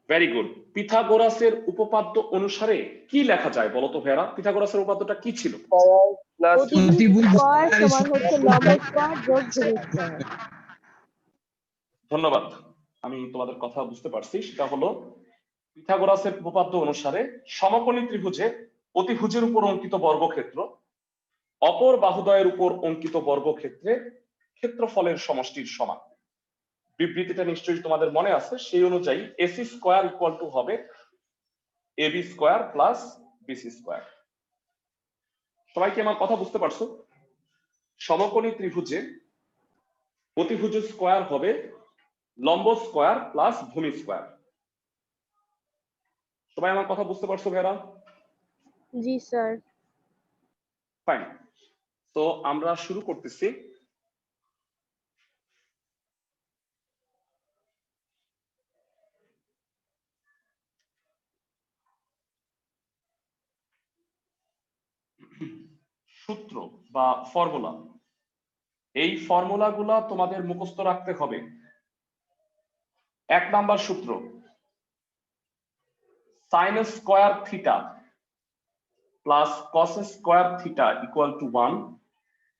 ভেরি গুড। পিথাগোরাসের উপপাদ্য অনুসারে কি লেখা যায় বলো তো ভাইয়ারা? পিথাগোরাসের উপপাদ্যটা কি ছিল? প্লাস অতিভুজ স্কয়ার সমান হচ্ছে লম্ব স্কয়ার যোগ ভূমি স্কয়ার। ধন্যবাদ। আমি তোমাদের কথা বুঝতে পারছি, সেটা হলো পিথাগোরাসের উপপাদ্য অনুসারে সমকোণী ত্রিভুজে অতিভুজের উপর অঙ্কিত বর্গক্ষেত্র অপর বাহুদ্বয়ের উপর অঙ্কিত বর্গক্ষেত্রে ক্ষেত্রফলের সমষ্টির সমান। বিবৃতিটা নিশ্চয়ই তোমাদের মনে আছে, সেই অনুযায়ী এসি স্কোয়ার ইকুয়াল টু হবে AB square plus BC square. সবাই কি আমার কথা বুঝতে পারছো? সমকোণী ত্রিভুজে অতিভুজ স্কোয়ার হবে লম্ব স্কোয়ার প্লাস ভূমি স্কোয়ার। সবাই আমার কথা বুঝতে পারছো ভাইরা? জি স্যার। ফাইন, তো আমরা শুরু করতেছি। সূত্র বা ফর্মুলা, এই ফর্মুলাগুলা তোমাদের মুখস্থ রাখতে হবে। 1 নাম্বার সূত্র, sine square theta plus cos square theta equal to 1।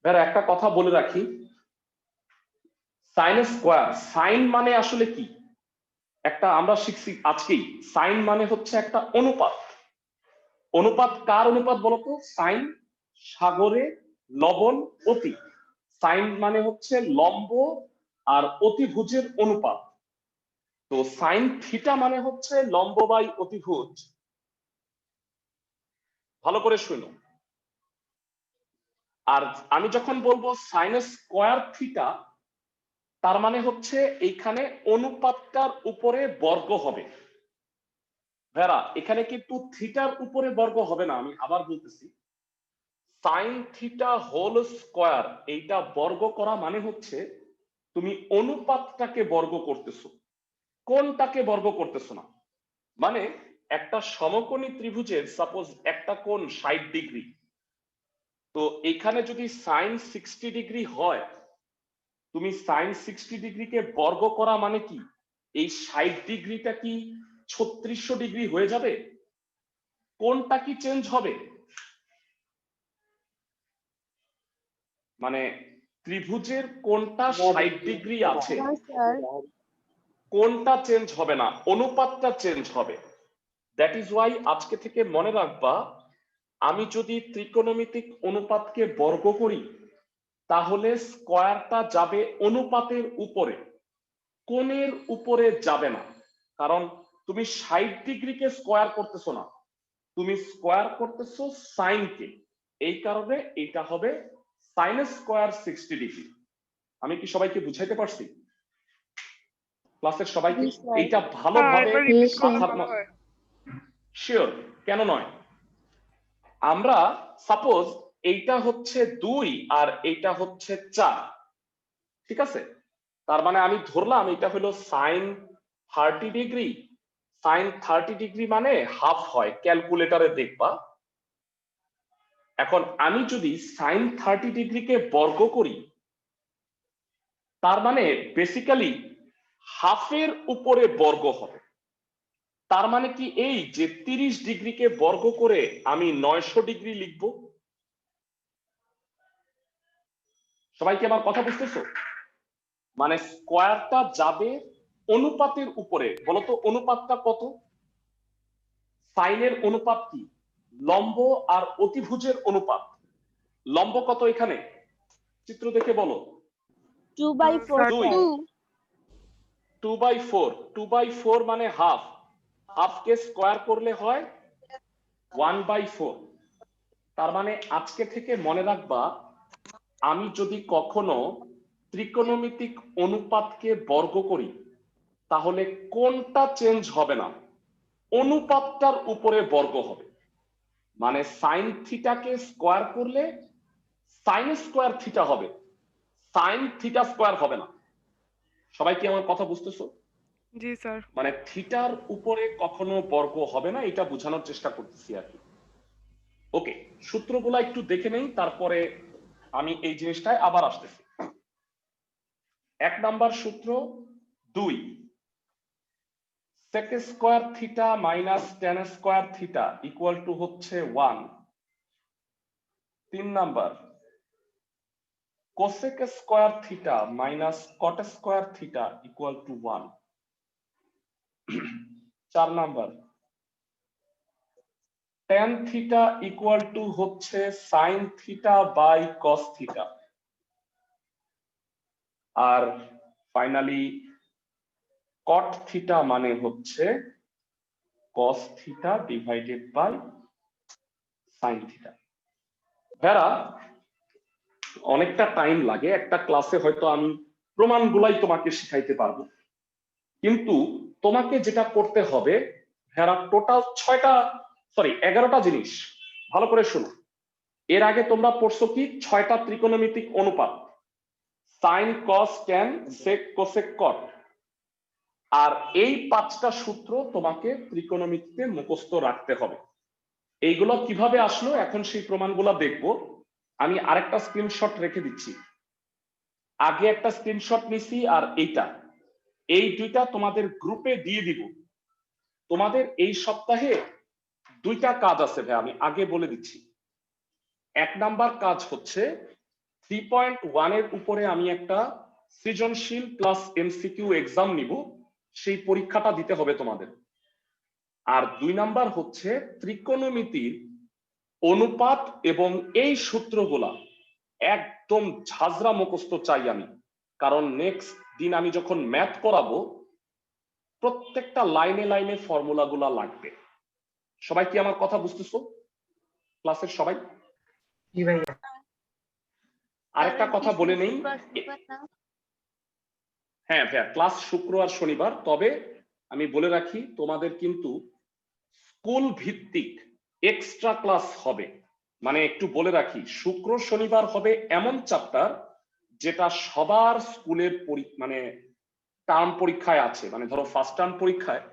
এবার একটা কথা বলে রাখি, সাইন স্কোয়ার, সাইন মানে আসলে কি? একটা আমরা শিখছি আজকেই, সাইন মানে হচ্ছে একটা অনুপাত। অনুপাত কার অনুপাত বলতো? সাইন সাগরে লবণ অতি। সাইন মানে হচ্ছে লম্ব আর অতিভুজের অনুপাত। তো সাইন থিটা মানে হচ্ছে লম্ব বাই অতিভুজ। ভালো করে শুনো। আর আমি যখন বলবো সাইন স্কোয়ার থিটা, তার মানে হচ্ছে এইখানে অনুপাতটার উপরে বর্গ হবে। ভেরা, এখানে কিন্তু থিটার উপরে বর্গ হবে না, আমি আবার বলতেছি। সাইন থিটা হোল স্কোয়ার, এইটা বর্গ করা মানে হচ্ছে তুমি অনুপাতটাকে বর্গ করতেছো, কোণটাকে বর্গ করতেছো না। মানে একটা সমকোণী ত্রিভুজের সাপোজ একটা কোণ 60 ডিগ্রি, তো এখানে যদি সাইন 60 ডিগ্রি হয়, তুমি সাইন 60 ডিগ্রিকে বর্গ করা মানে কি এই 60 ডিগ্রিটা কি 3600 ডিগ্রি হয়ে যাবে? কোণটা কি চেঞ্জ হবে? মানে ত্রিভুজের কোণটা 60 ডিগ্রি আছে, না স্যার। কোণটা চেঞ্জ হবে না, অনুপাতটা চেঞ্জ হবে। দ্যাট ইজ ওয়াই আজকে থেকে মনে রাখবা, আমি যদি ত্রিকোণমিতিক অনুপাতকে বর্গ করি, তাহলে স্কয়ারটা যাবে অনুপাতের উপরে, কোণের উপরে যাবে না। কারণ তুমি 60 ডিগ্রিকে স্কয়ার করতেছো না, তুমি স্কয়ার করতেছো সাইনকে। এই কারণে এটা হবে সাইন স্কয়ার 60 ডিগ্রি। আমি কি সবাইকে বুঝাইতে পারছি? ক্লাসের সবাইকে জি স্যার। এইটা ভালোভাবে মাথার ভালো হয়। শিওর? কেন নয়? আমরা সাপোজ এইটা হচ্ছে 2 আর এইটা হচ্ছে 4, ঠিক আছে? তার মানে আমি ধরলাম এটা হলো সাইন 30 ডিগ্রি। সাইন 30 ডিগ্রি মানে হাফ হয়, ক্যালকুলেটরে দেখবা। এখন আমি যদি সাইন 30 ডিগ্রিকে বর্গ করি, তার মানে বেসিক্যালি হাফের উপরে বর্গ হবে। তার মানে কি এই যে 30 ডিগ্রিকে বর্গ করে আমি 900 ডিগ্রি লিখব? সবাই কি আমার কথা বুঝতেছো? মানে স্কয়ারটা যাবে অনুপাতের উপরে। বলতো অনুপাতটা কত? সাইনের অনুপাত কি? লম্ব আর অতিভুজের অনুপাত। লম্ব কত এখানে? চিত্র দেখে বলো। 2/4 2 স্যার। 2/4, 2/4 মানে হাফ। হাফকে স্কয়ার করলে হয় 1/4। তার মানে আজকে থেকে মনে রাখবা, আমি যদি কখনো ত্রিকোণমিতিক অনুপাতকে বর্গ করি, তাহলে কোণটা চেঞ্জ হবে না, অনুপাতটার উপরে বর্গ হবে। মানে সাইন থিটাকে স্কয়ার করলে সাইন স্কয়ার থিটা হবে, সাইন থিটা স্কয়ার হবে না। সবাই কি আমার কথা বুঝতেছো? জি স্যার। মানে থিটার উপরে কখনো বর্গ হবে না, এটা বোঝানোর চেষ্টা করতেছি আর কি। ওকে, সূত্রগুলা একটু দেখে নেই, তারপরে আমি এই জিনিসটায় আবার আসতেছি। 1 নাম্বার সূত্র 2, sec square theta minus tan square theta equal to হচ্ছে 1। 3 number, cosec square theta minus cot square theta equal to 1। 4 number tan theta equal to হচ্ছে sin theta by cos theta, আর ফাইনালি cot থিটা মানে হচ্ছে cos theta divided by sin theta. ভেরা অনেকটা time লাগে, একটা ক্লাসে হয়তো আমি প্রমাণগুলাই তোমাকে শিখাইতে পারবো, কিন্তু তোমাকে যেটা করতে হবে ভেরা টোটাল 11টা জিনিস ভালো করে শোনো। এর আগে তোমরা পড়ছো কি 6টা ত্রিকোণমিতিক অনুপাত, sine cos tan sec cosec cot, আর এই 5টা সূত্র তোমাকে ত্রিকোণমিতিতে মুখস্থ রাখতে হবে। এইগুলো কিভাবে আসলো এখন সেই প্রমাণগুলো দেখবো। আমি আরেকটা স্ক্রিনশট রেখে দিচ্ছি, আগে একটা স্ক্রিনশট নিছি আর এই দুইটা তোমাদের গ্রুপে দিয়ে দিব। তোমাদের এই সপ্তাহে 2টা কাজ আছে ভাই, আমি আগে বলে দিচ্ছি। 1 নাম্বার কাজ হচ্ছে 3.1 এর উপরে আমি একটা সৃজনশীল প্লাস এমসিকিউ এক্সাম নিব, সেই পরীক্ষাটা দিতে হবে তোমাদের। আর 2 নাম্বার হচ্ছে ত্রিকোণমিতির অনুপাত এবং এই সূত্রগুলা একদম ঝাঁঝরা মুখস্থ চাই আমি, কারণ নেক্সট দিন আমি যখন ম্যাথ করাবো প্রত্যেকটা লাইনে লাইনে ফর্মুলাগুলা লাগবে। সবাই কি আমার কথা বুঝতেছো ক্লাসের সবাই? আরেকটা কথা বলে নেই, হ্যাঁ ভাইয়া ক্লাস শুক্র আর শনিবার, তবে আমি বলে রাখি তোমাদের কিন্তু স্কুল ভিত্তিক এক্সট্রা ক্লাস হবে। মানে একটু বলে রাখি, শুক্র শনিবার হবে এমন চ্যাপ্টার যেটা সবার স্কুলের মানে টার্ম পরীক্ষায় আছে, মানে ধরো ফার্স্ট টার্ম পরীক্ষায়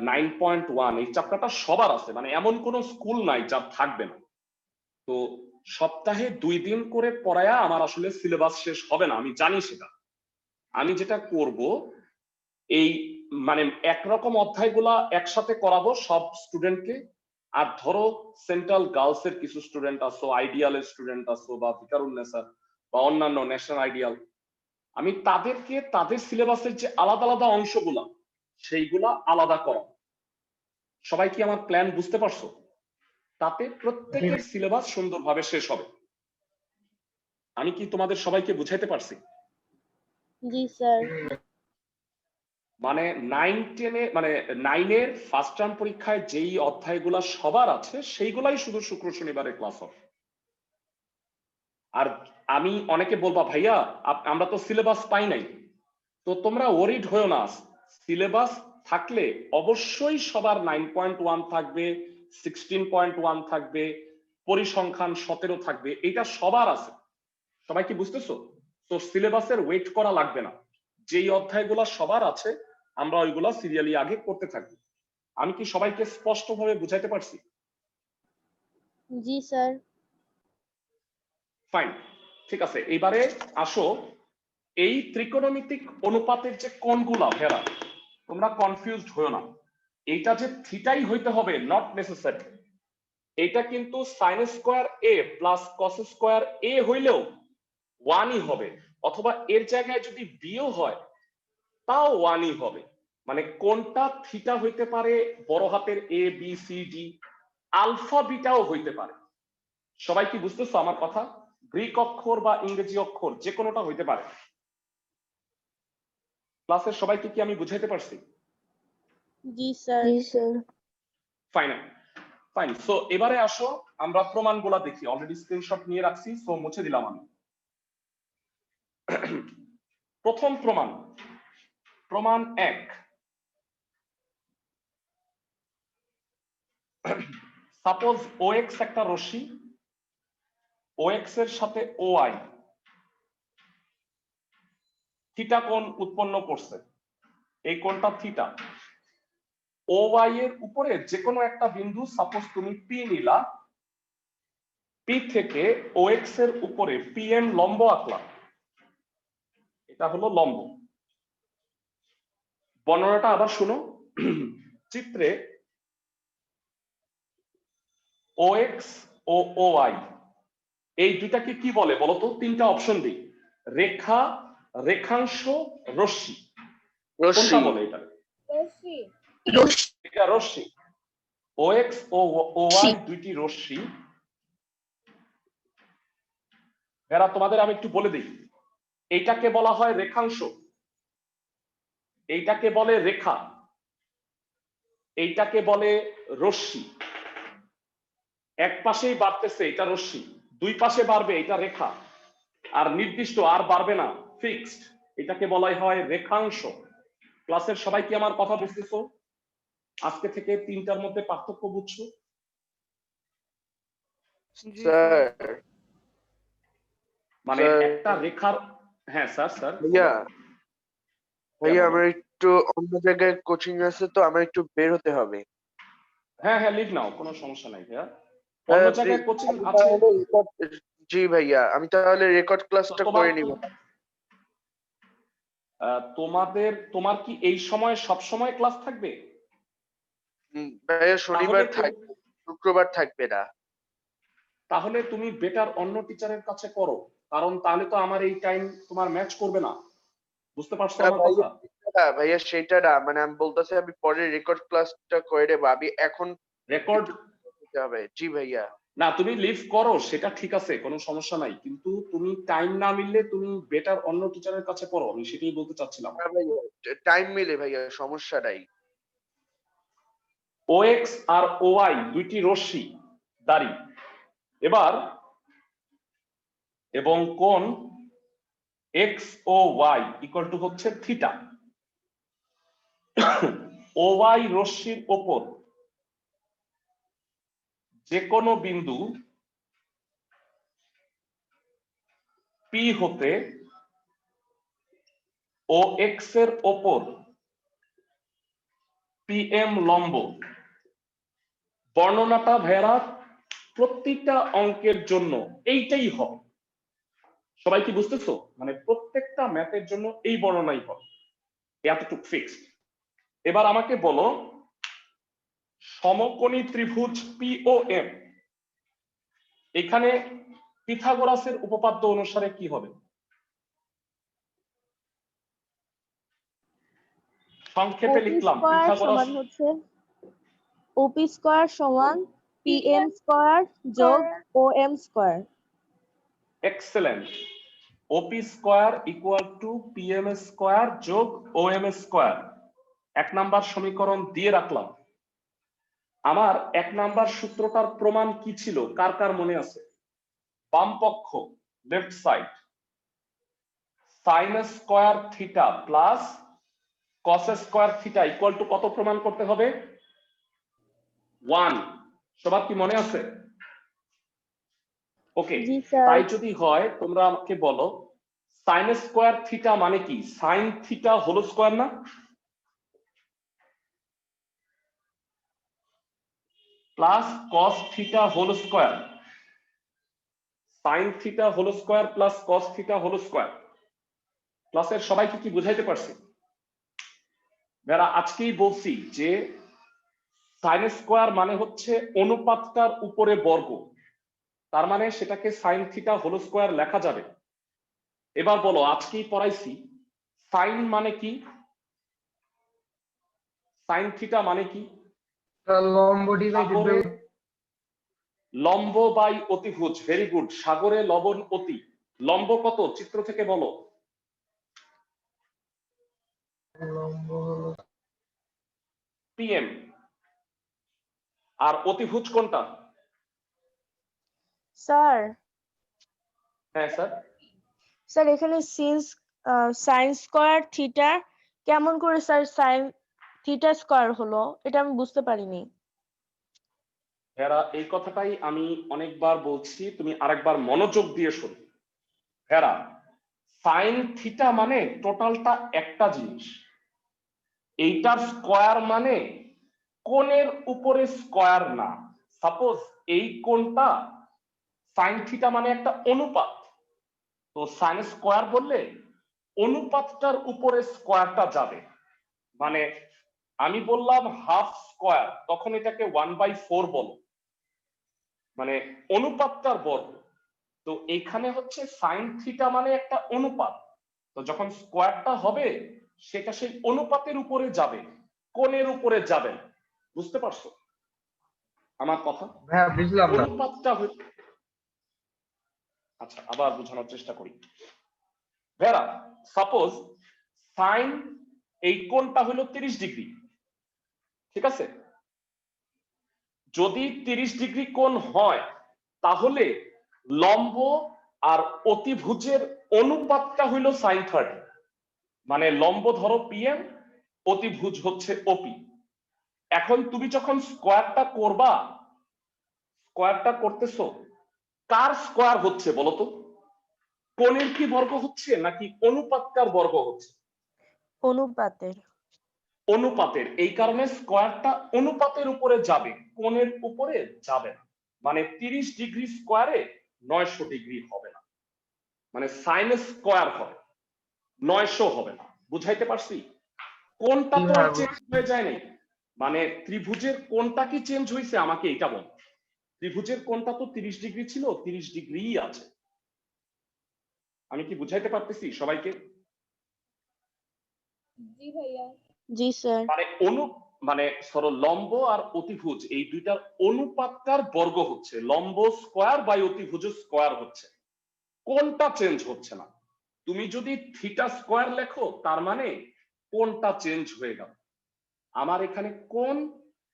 9.1 এই চ্যাপ্টারটা সবার আছে, মানে এমন কোনো স্কুল নাই যা থাকবে না। তো সপ্তাহে 2 দিন করে পড়ায়া আমার আসলে সিলেবাস শেষ হবে না, আমি জানি সেটা। আমি যেটা করব এই মানে একরকম অধ্যায়গুলা একসাথে করাবো সব স্টুডেন্টকে। আর ধরো সেন্ট্রাল গার্লস এর কিছু স্টুডেন্ট আসো, আইডিয়ালের স্টুডেন্ট আসো, বা ফিকারুন্নেসা বা অন্যান্য ন্যাশনাল আইডিয়াল, আমি তাদেরকে তাদের সিলেবাসের যে আলাদা আলাদা অংশগুলা সেইগুলা আলাদা করাবো। সবাই কি আমার প্ল্যান বুঝতে পারছো? তাতে প্রত্যেকের সিলেবাস সুন্দরভাবে শেষ হবে। আমি কি তোমাদের সবাইকে বুঝাইতে পারছি? জি স্যার। মানে 9-10 মানে 9 এর ফার্স্ট টার্ম পরীক্ষায় যেই অধ্যায়গুলা সবার আছে সেইগুলাই শুধু শুক্র শনিবারে ক্লাস হবে। আর আমি অনেকে বলবা ভাইয়া আমরা তো সিলেবাস পাই নাই, তো তোমরা ওরিড হয়েও না, সিলেবাস থাকলে অবশ্যই সবার 9.1 থাকবে, 16.1 থাকবে, পরিসংখ্যান 17 থাকবে, এটা সবার আছে। সবাই কি বুঝতেছো? তো সিলেবাসের ওয়েট করা লাগবে না, যেই অধ্যায়গুলো সবার আছে আমরা ওইগুলা সিরিয়ালি আগে করতে থাকবো। আমি কি সবাইকে স্পষ্টভাবে বুঝাইতে পারছি? জি স্যার। ফাইন, ঠিক আছে। এবারে আসো, এই ত্রিকোণমিতিক অনুপাতের যে কোণগুলা ভেরা, তোমরা কনফিউজড হয়ো না। এইটা যে থিটাই হইতে হবে নট নেসেসারি। এটা কিন্তু সাইন স্কোয়ার এ প্লাস কস স্কোয়ার এ হইলেও 1ই হবে, অথবা এর জায়গায় যদি বিও হয় তাও 1ই হবে। মানে কোনটা থিটা হইতে পারে বড় হাতের এ বি সি ডি, আলফা বিটাও হইতে পারে। সবাই কি বুঝতেছো আমার কথা? গ্রিক অক্ষর বা ইংরেজি অক্ষর যে কোনোটা হইতে পারে। ক্লাসের সবাইকে কি আমি বুঝাইতে পারছি? জি স্যার। জি স্যার। Fine fine. সো এবারে আসো আমরা প্রমাণগুলা দেখি। অলরেডি স্ক্রিনশট নিয়ে রাখছি, সো মুছে দিলাম আমি। প্রথম প্রমাণ, প্রমাণ 1। সাপোজ OX একটা রশ্মি, OX এর সাথে OY থিটা কোণ উৎপন্ন করছে, এই কোণটা থিটা। OY এর উপরে যে কোনো একটা বিন্দু, সাপোজ তুমি P নিলা, P থেকে OX এর উপরে PM লম্ব আঁকলা, এটা হলো লম্ব। বর্ণনাটা আবার শুনো। চিত্রে OX ও OY এই দুটাকে কি বলে বলতো? 3টা অপশন দিই। রেখা, রেখাংশ, রশ্মি। কোনটা বলে এটা? এটা রশ্মি। OX ও OY দুইটি রশ্মি। এরা তোমাদের আমি একটু বলে দিই, এইটাকে বলা হয় রেখাংশ, এইটাকে বলে রেখা, এইটাকে বলে রশ্মি। এক পাশেই বাড়তেছে এটা রশ্মি, দুই পাশে বাড়বে এটা রেখা, আর নির্দিষ্ট আর বাড়বে না, ফিক্সড, এটাকে বলা হয় রেখাংশ। ক্লাসের সবাই কি আমার কথা বুঝতেছো? আজকে থেকে তিনটার মধ্যে পার্থক্য বুঝছো? স্যার মানে স্যার। একটা রেখার, হ্যাঁ স্যার স্যার ভাইয়া ভাইয়া বলো। আমার একটু অন্য জায়গায় কোচিং আছে, তো আমার একটু বের হতে হবে। হ্যাঁ হ্যাঁ লিভ নাও, কোনো সমস্যা নাই ভাইয়া। অন্য জায়গায় কোচিং আমি আছে? তাহলে জি ভাইয়া, আমি তাহলে রেকর্ড ক্লাসটা করে নিব। তোমার কি এই সময় সব সময় ক্লাস থাকবে? ভাইয়া শনিবার তাহলে থাকবে, শুক্রবার থাকবে না। তাহলে তুমি বেটার অন্য টিচারের কাছে করো, কারণ তাহলে তো আমার এই টাইম তোমার ম্যাচ করবে না। বুঝতে পারছো আমার কথা? ভাইয়া সেটা না, মানে আমি বলতেছি আমি পরে রেকর্ড ক্লাসটা করে দেবো, আমি এখন রেকর্ড দিতে হবে। জি ভাইয়া। না, তুমি লিভ করো সেটা ঠিক আছে, কোনো সমস্যা নাই, কিন্তু তুমি টাইম না মিললে তুমি বেটার অন্য টিচারের কাছে পড়ো, আমি সেটাই বলতে চাচ্ছিলাম। হ্যাঁ ভাইয়া, টাইম মিলে ভাইয়া, সমস্যা নাই। OX আর OY দুইটি রশ্মি দাঁড়ি, এবার এবং কোণ X ও Y ইকুয়াল টু হচ্ছে থিটা। OY রশ্মির ওপর যে কোনো বিন্দু P হতে OX এর ওপর PM লম্ব, বর্ণনাটা ভেড়া প্রত্যেকটা অঙ্কের জন্য এইটাই হবে। সবাই কি বুঝতেছো? মানে প্রত্যেকটা ম্যাথের জন্য এই বর্ণনাই হবে, এতটুকু ফিক্সড। এবার আমাকে বলো, সমকোণী ত্রিভুজ POM, এখানে পিথাগোরাসের উপপাদ্য অনুসারে কি হবে? সংক্ষেপে লিখলাম পিথাগোরাস ওপি স্কয়ার সমান পিএম স্কয়ার যোগ OM square. Excellent. OP square equal to PM square যোগ OM স্কয়ার, এক নাম্বার সমীকরণ দিয়ে রাখলাম। আমার এক নাম্বার সূত্রটার প্রমাণ কি ছিল, কার কার মনে আছে? বাম পক্ষ, left side, sine square theta plus cos square theta equal two কত প্রমাণ করতে হবে? 1। সবার কি মনে আছে? ওকে, জি স্যার। তাই যদি হয় তোমরা আমাকে বলো, সাইন স্কয়ার থিটা মানে কি? সাইন থিটা হোল স্কয়ার না? Plus cos theta whole square, sine theta whole square plus cos theta whole square. ক্লাসের সবাইকে কি বুঝাইতে পারছি? যারা আজকেই বলছি যে সাইন স্কয়ার মানে হচ্ছে অনুপাতটার উপরে বর্গ, তার মানে সেটাকে সাইন থিটা হোল স্কয়ার লেখা যাবে। এবার বলো, আজকেই পড়াইছি সাইন মানে কি, সাইন থিটা মানে কি? লম্ব বাই অতিভুজ। ভেরি গুড, সাগরে লবণ অতি। লম্ব কত চিত্র থেকে বলো? PM। আর অতিভুজ কোনটা? স্যার হ্যাঁ স্যার। স্যার এখানে সাইন স্কয়ার থিটা কেমন করে স্যার সাইন থিটা স্কয়ার হলো, এটা আমি বুঝতে পারিনি। ভেড়া, এই কথাটাই আমি অনেকবার বলছি, তুমি আরেকবার মনোযোগ দিয়ে শোনো। ভেড়া, সাইন থিটা মানে টোটালটা একটা জিনিস, এইটার স্কয়ার মানে কোণের উপরে স্কয়ার না। সাপোজ এই কোণটা, সাইন থিটা মানে একটা অনুপাত, তো সাইন স্কয়ার বললে অনুপাতটার উপরে স্কয়ারটা যাবে। মানে আমি বললাম হাফ স্কয়ার, তখন এটাকে 1/4 বলো, মানে অনুপাতটার বর্গ। তো এখানে হচ্ছে সাইন থিটা মানে একটা অনুপাত, তো যখন স্কয়ারটা হবে সেটা সেই অনুপাতের উপরে যাবে। কোণের উপরে যাবেন। বুঝতে পারছো আমার কথা? ভাইয়া বুঝলাম না। অনুপাতটা আচ্ছা আবার বোঝানোর চেষ্টা করি। ভেরা সাপোজ সাইন এই কোণটা হলো 30 ডিগ্রি, ঠিক আছে? যদি 30 ডিগ্রি কোণ হয় তাহলে লম্ব আর অতিভুজের অনুপাতটা হইলো সাইন 30। মানে লম্ব ধরো পিএম, অতিভুজ হচ্ছে ওপি। এখন তুমি যখন স্কোয়ারটা করবা, স্কোয়ারটা করতেছো কার স্কোয়ার হচ্ছে বলো তো? কোণের কি বর্গ হচ্ছে নাকি অনুপাতটার বর্গ হচ্ছে? অনুপাতের। অনুপাতের। এই কারণে স্কোয়ারটা অনুপাতের উপরে যাবে, কোণের উপরে যাবে না। মানে 30 ডিগ্রি স্কোয়ারে 900 ডিগ্রি হবে না, মানে সাইন স্কোয়ার হবে 900 হবে না। বুঝাইতে পারছি? কোনটা তো হ্যাঁ, চেঞ্জ হয়ে যায় নাই, মানে ত্রিভুজের কোনটা কি চেঞ্জ হয়েছে আমাকে এটা বল। ত্রিভুজের কোনটা তো 30 ডিগ্রি ছিল, 30 ডিগ্রিই আছে। আমি কি বুঝাইতে পারতেছি সবাইকে? জি স্যার। মানে ধরো লম্ব আর অতিভুজ এই দুইটার অনুপাতটার বর্গ হচ্ছে, লম্ব স্কোয়ার বাই অতিভুজ স্কোয়ার হচ্ছে, কোনটা চেঞ্জ হচ্ছে না। তুমি যদি থিটা স্কোয়ার লেখো তার মানে কোনটা চেঞ্জ হয়ে গেল। আমার এখানে কোন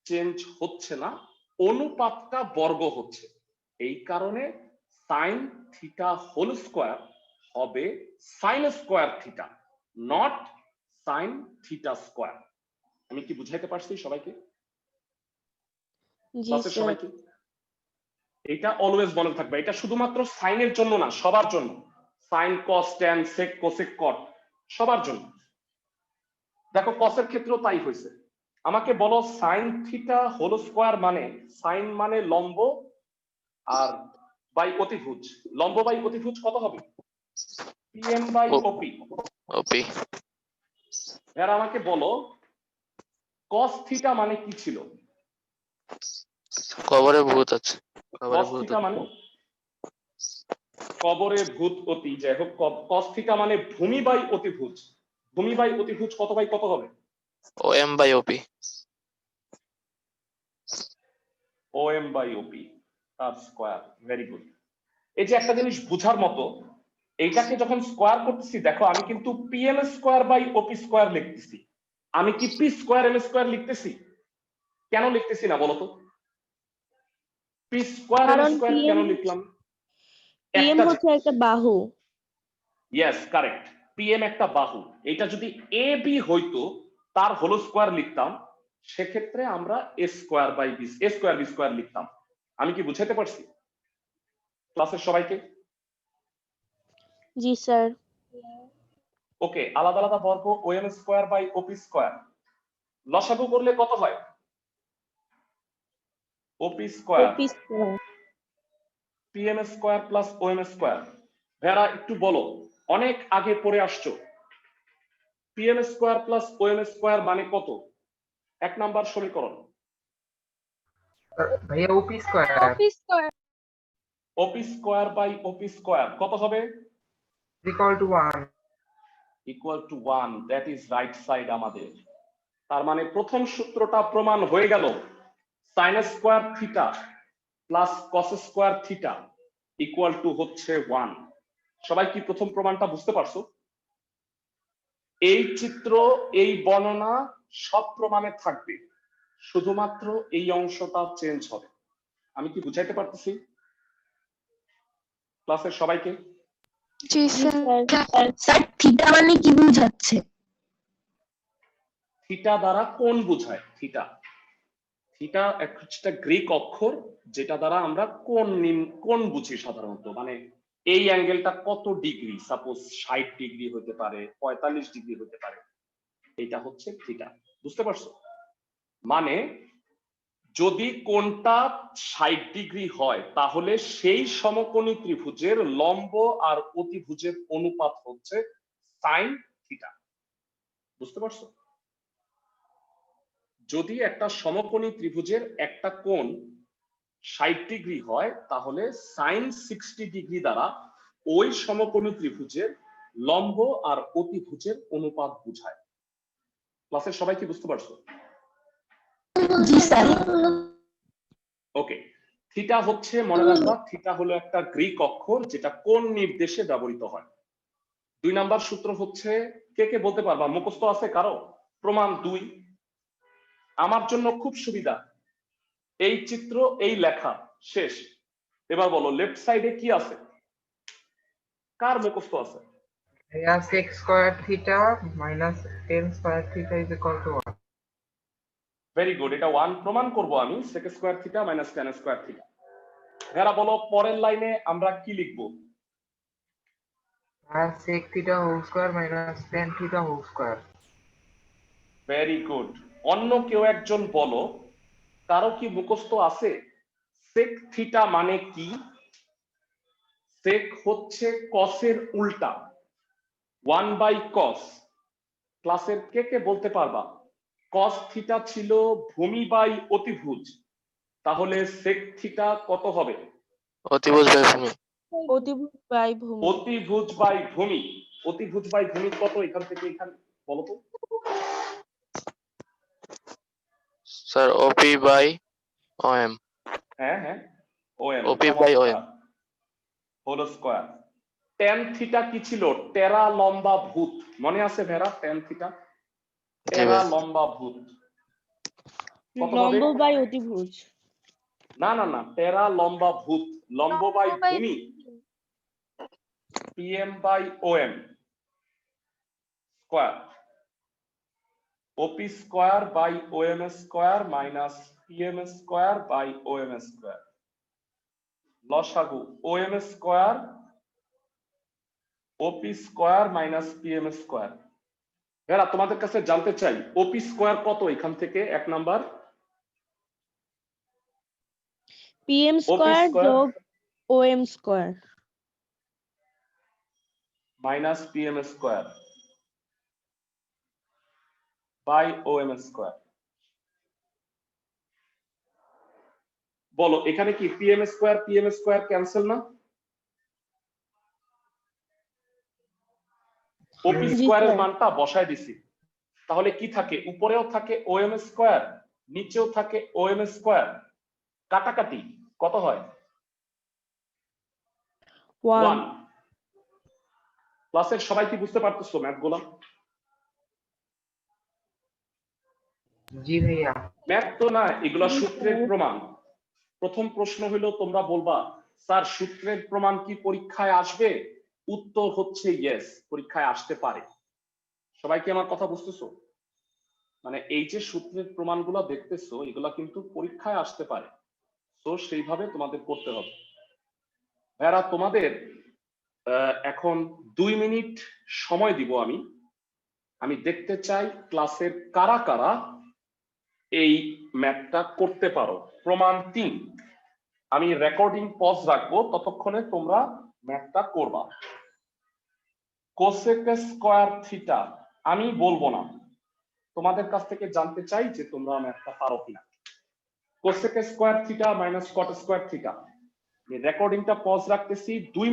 চেঞ্জ হচ্ছে না, অনুপাতটা বর্গ হচ্ছে। এই কারণে সাইন থিটা হোল স্কোয়ার হবে sine square theta, not sine theta square. আমি কি বুঝাইতে পারছি সবাইকে? জি ক্লাসের স্যার। সবাইকে এটা অলওয়েজ মনে থাকবে, এটা শুধুমাত্র সাইনের জন্য না, সবার জন্য। Sine cos tan sec cosec cot সবার জন্য। দেখো কসের ক্ষেত্রেও তাই হয়েছে। আমাকে বলো সাইন থিটা হোল স্কোয়ার মানে, সাইন মানে লম্ব আর বাই অতিভুজ, লম্ব বাই অতিভুজ কত হবে? পিএম বাই ওপি। ওপি এর আমাকে বলো কস থিটা মানে কি ছিল? কবরে ভূত আছে, কবরে কস ভূত থিটা মানে কবরে ভূত অতি, যাই হোক কস থিটা মানে ভূমি বাই অতিভুজ। ভূমি বাই অতিভুজ কত বাই কত হবে? O M by OP. O M by OP তার স্কোয়ার। Very good. এই যে একটা জিনিস বুঝার মতো, এইটাকে যখন স্কোয়ার করতেছি দেখো আমি কিন্তু PM square by OP square লিখতেছি, আমি কি পি স্কোয়ার এম স্কোয়ার লিখতেছি? কেন লিখতেছি না বলতো? পি স্কোয়ার এম কারণ স্কোয়ার কেন লিখলাম? পিএম হচ্ছে একটা বাহু। ইয়েস কারেক্ট, পিএম একটা বাহু। এটা যদি এ বি হইতো তার হোল স্কোয়ার লিখতাম, সেক্ষেত্রে আমরা A square by B, A square B square লিখতাম। আমি কি বুঝাইতে পারছি ক্লাসের সবাইকে? জি স্যার। ওকে, আলাদা আলাদা বর্গ O M square by OP square লসাগু করলে কত হয়? OP square OP square. PM square plus O M square. ভেরা একটু বলো, অনেক আগে পড়ে আসছো, PM square plus O M square মানে কত? 1 নাম্বার সমীকরণ। ভাইয়া OP square. OP square by OP square কত হবে? Equal to 1। Equal to 1, that is right side আমাদের। তার মানে প্রথম সূত্রটা প্রমাণ হয়ে গেল, sine square theta plus cos square theta equal to হচ্ছে 1। সবাই কি প্রথম প্রমাণটা বুঝতে পারছো? এই চিত্র, এই বর্ণনা সব প্রমাণে থাকবে, শুধুমাত্র এই অংশটা চেঞ্জ হবে। আমি কি বুঝাইতে পারতেছি ক্লাসের সবাইকে? জি স্যার। স্যার থিটা মানে কি বোঝাচ্ছে? থিটা দ্বারা কোণ বোঝায়। থিটা, থিটা একটা গ্রিক অক্ষর যেটা দ্বারা আমরা কোণ বুঝি সাধারণত। মানে এই অ্যাঙ্গেলটা কত ডিগ্রি, সাপোজ 60 ডিগ্রি হতে পারে, 45 ডিগ্রি হতে পারে, এটা হচ্ছে থিটা। বুঝতে পারছো? মানে যদি কোণটা 60 ডিগ্রি হয় তাহলে সেই সমকোণী ত্রিভুজের লম্ব আর অতিভুজের অনুপাত হচ্ছে সাইন থিটা। বুঝতে পারছো? যদি একটা সমকোণী ত্রিভুজের একটা কোণ 60 ডিগ্রি হয় তাহলে সাইন 60 ডিগ্রি দ্বারা ওই সমকোণী ত্রিভুজের লম্ব আর অতিভুজের অনুপাত বোঝায়। ক্লাসের সবাই কি বুঝতে পারছো? জি স্যার। ওকে, থিটা হচ্ছে, মনে রাখবা, থিটা হলো একটা গ্রিক অক্ষর যেটা কোন নির্দেশে ব্যবহৃত হয়। 2 নাম্বার সূত্র হচ্ছে, কে কে বলতে পারবা, মুখস্থ আছে কারো? প্রমাণ 2। আমার জন্য খুব সুবিধা, এই চিত্র, এই লেখা, শেষ। এবার বলো লেফট সাইডে কি আছে, কার মুখস্থ আছে? ভাইয়া sec square theta minus tan square theta is equal to 1. Very good, এটা 1 প্রমাণ করব আমি, sec square theta minus tan square theta. এরা বলো পরের লাইনে আমরা কি লিখব? Sec theta whole square minus tan theta whole square. Very good. অন্য কেউ একজন বলো, কারো কি মুখস্থ আছে sec থিটা মানে কি? sec হচ্ছে cos এর উল্টা, 1/cos। ক্লাসের কে কে বলতে পারবা cos থিটা ছিল ভূমি বাই অতিভুজ, তাহলে sec থিটা কত হবে? অতিভুজ বাই ভূমি। অতিভুজ বাই ভূমি। অতিভুজ বাই ভূমি। অতিভুজ বাই ভূমি কত এখান থেকে এখানে বলো তো? Sir OP by OM. হ্যাঁ হ্যাঁ, OM, OP by OM। Whole square. tan theta কি ছিল? টেরা লম্বা ভূত, মনে আছে ভেরা? tan থিটা টেরা লম্বা ভূত কত হবে? লম্ব বাই অতিভুজ। না না না, টেরা লম্বা ভূত, লম্ব বাই ভূমি, pm by om square, op square by om square minus pm square by om square, লসাগু om square op square minus pm square. এরা তোমাদের কাছে জানতে চাই op স্কয়ার কত এখান থেকে? 1 নাম্বার pm স্কয়ার যোগ om square minus pm square by om square. বলো এখানে কি pm স্কয়ার ক্যান্সেল না? op জি, স্কয়ারের স্যার। মানটা বসায় দিছি, তাহলে কি থাকে? উপরেও থাকে om স্কয়ার, নিচেও থাকে om স্কয়ার, কাটাকাটি কত হয়? 1। 1। ক্লাসের সবাই কি বুঝতে পারতেছো ম্যাথ গুলা? জি ভাইয়া। ম্যাথ তো না, এগুলা সূত্রের প্রমাণ। প্রথম প্রশ্ন হলো, তোমরা বলবা স্যার সূত্রের প্রমাণ কি পরীক্ষায় আসবে? উত্তর হচ্ছে ইয়েস, পরীক্ষায় আসতে পারে। সবাই কি আমার কথা বুঝতেছো? মানে এই যে সূত্রের প্রমাণগুলো দেখতেছো, এগুলা কিন্তু পরীক্ষায় আসতে পারে, তো সেইভাবে তোমাদের করতে হবে। ভাইরা তোমাদের এখন 2 মিনিট সময় দিব আমি দেখতে চাই ক্লাসের কারা কারা এই ম্যাথটা করতে পারো। প্রমাণ 3, আমি রেকর্ডিং পজ রাখবো, ততক্ষণে তোমরা ম্যাথটা করবা। কোসেক স্কয়ার থিটা আমি বলবো না, তোমাদের কাছ থেকে জানতে চাই যে তোমরা ম্যাথটা পারো কিনা। Cosec square theta minus cot square theta, রেকর্ডিংটা পজ রাখতেছি 2 মিনিট।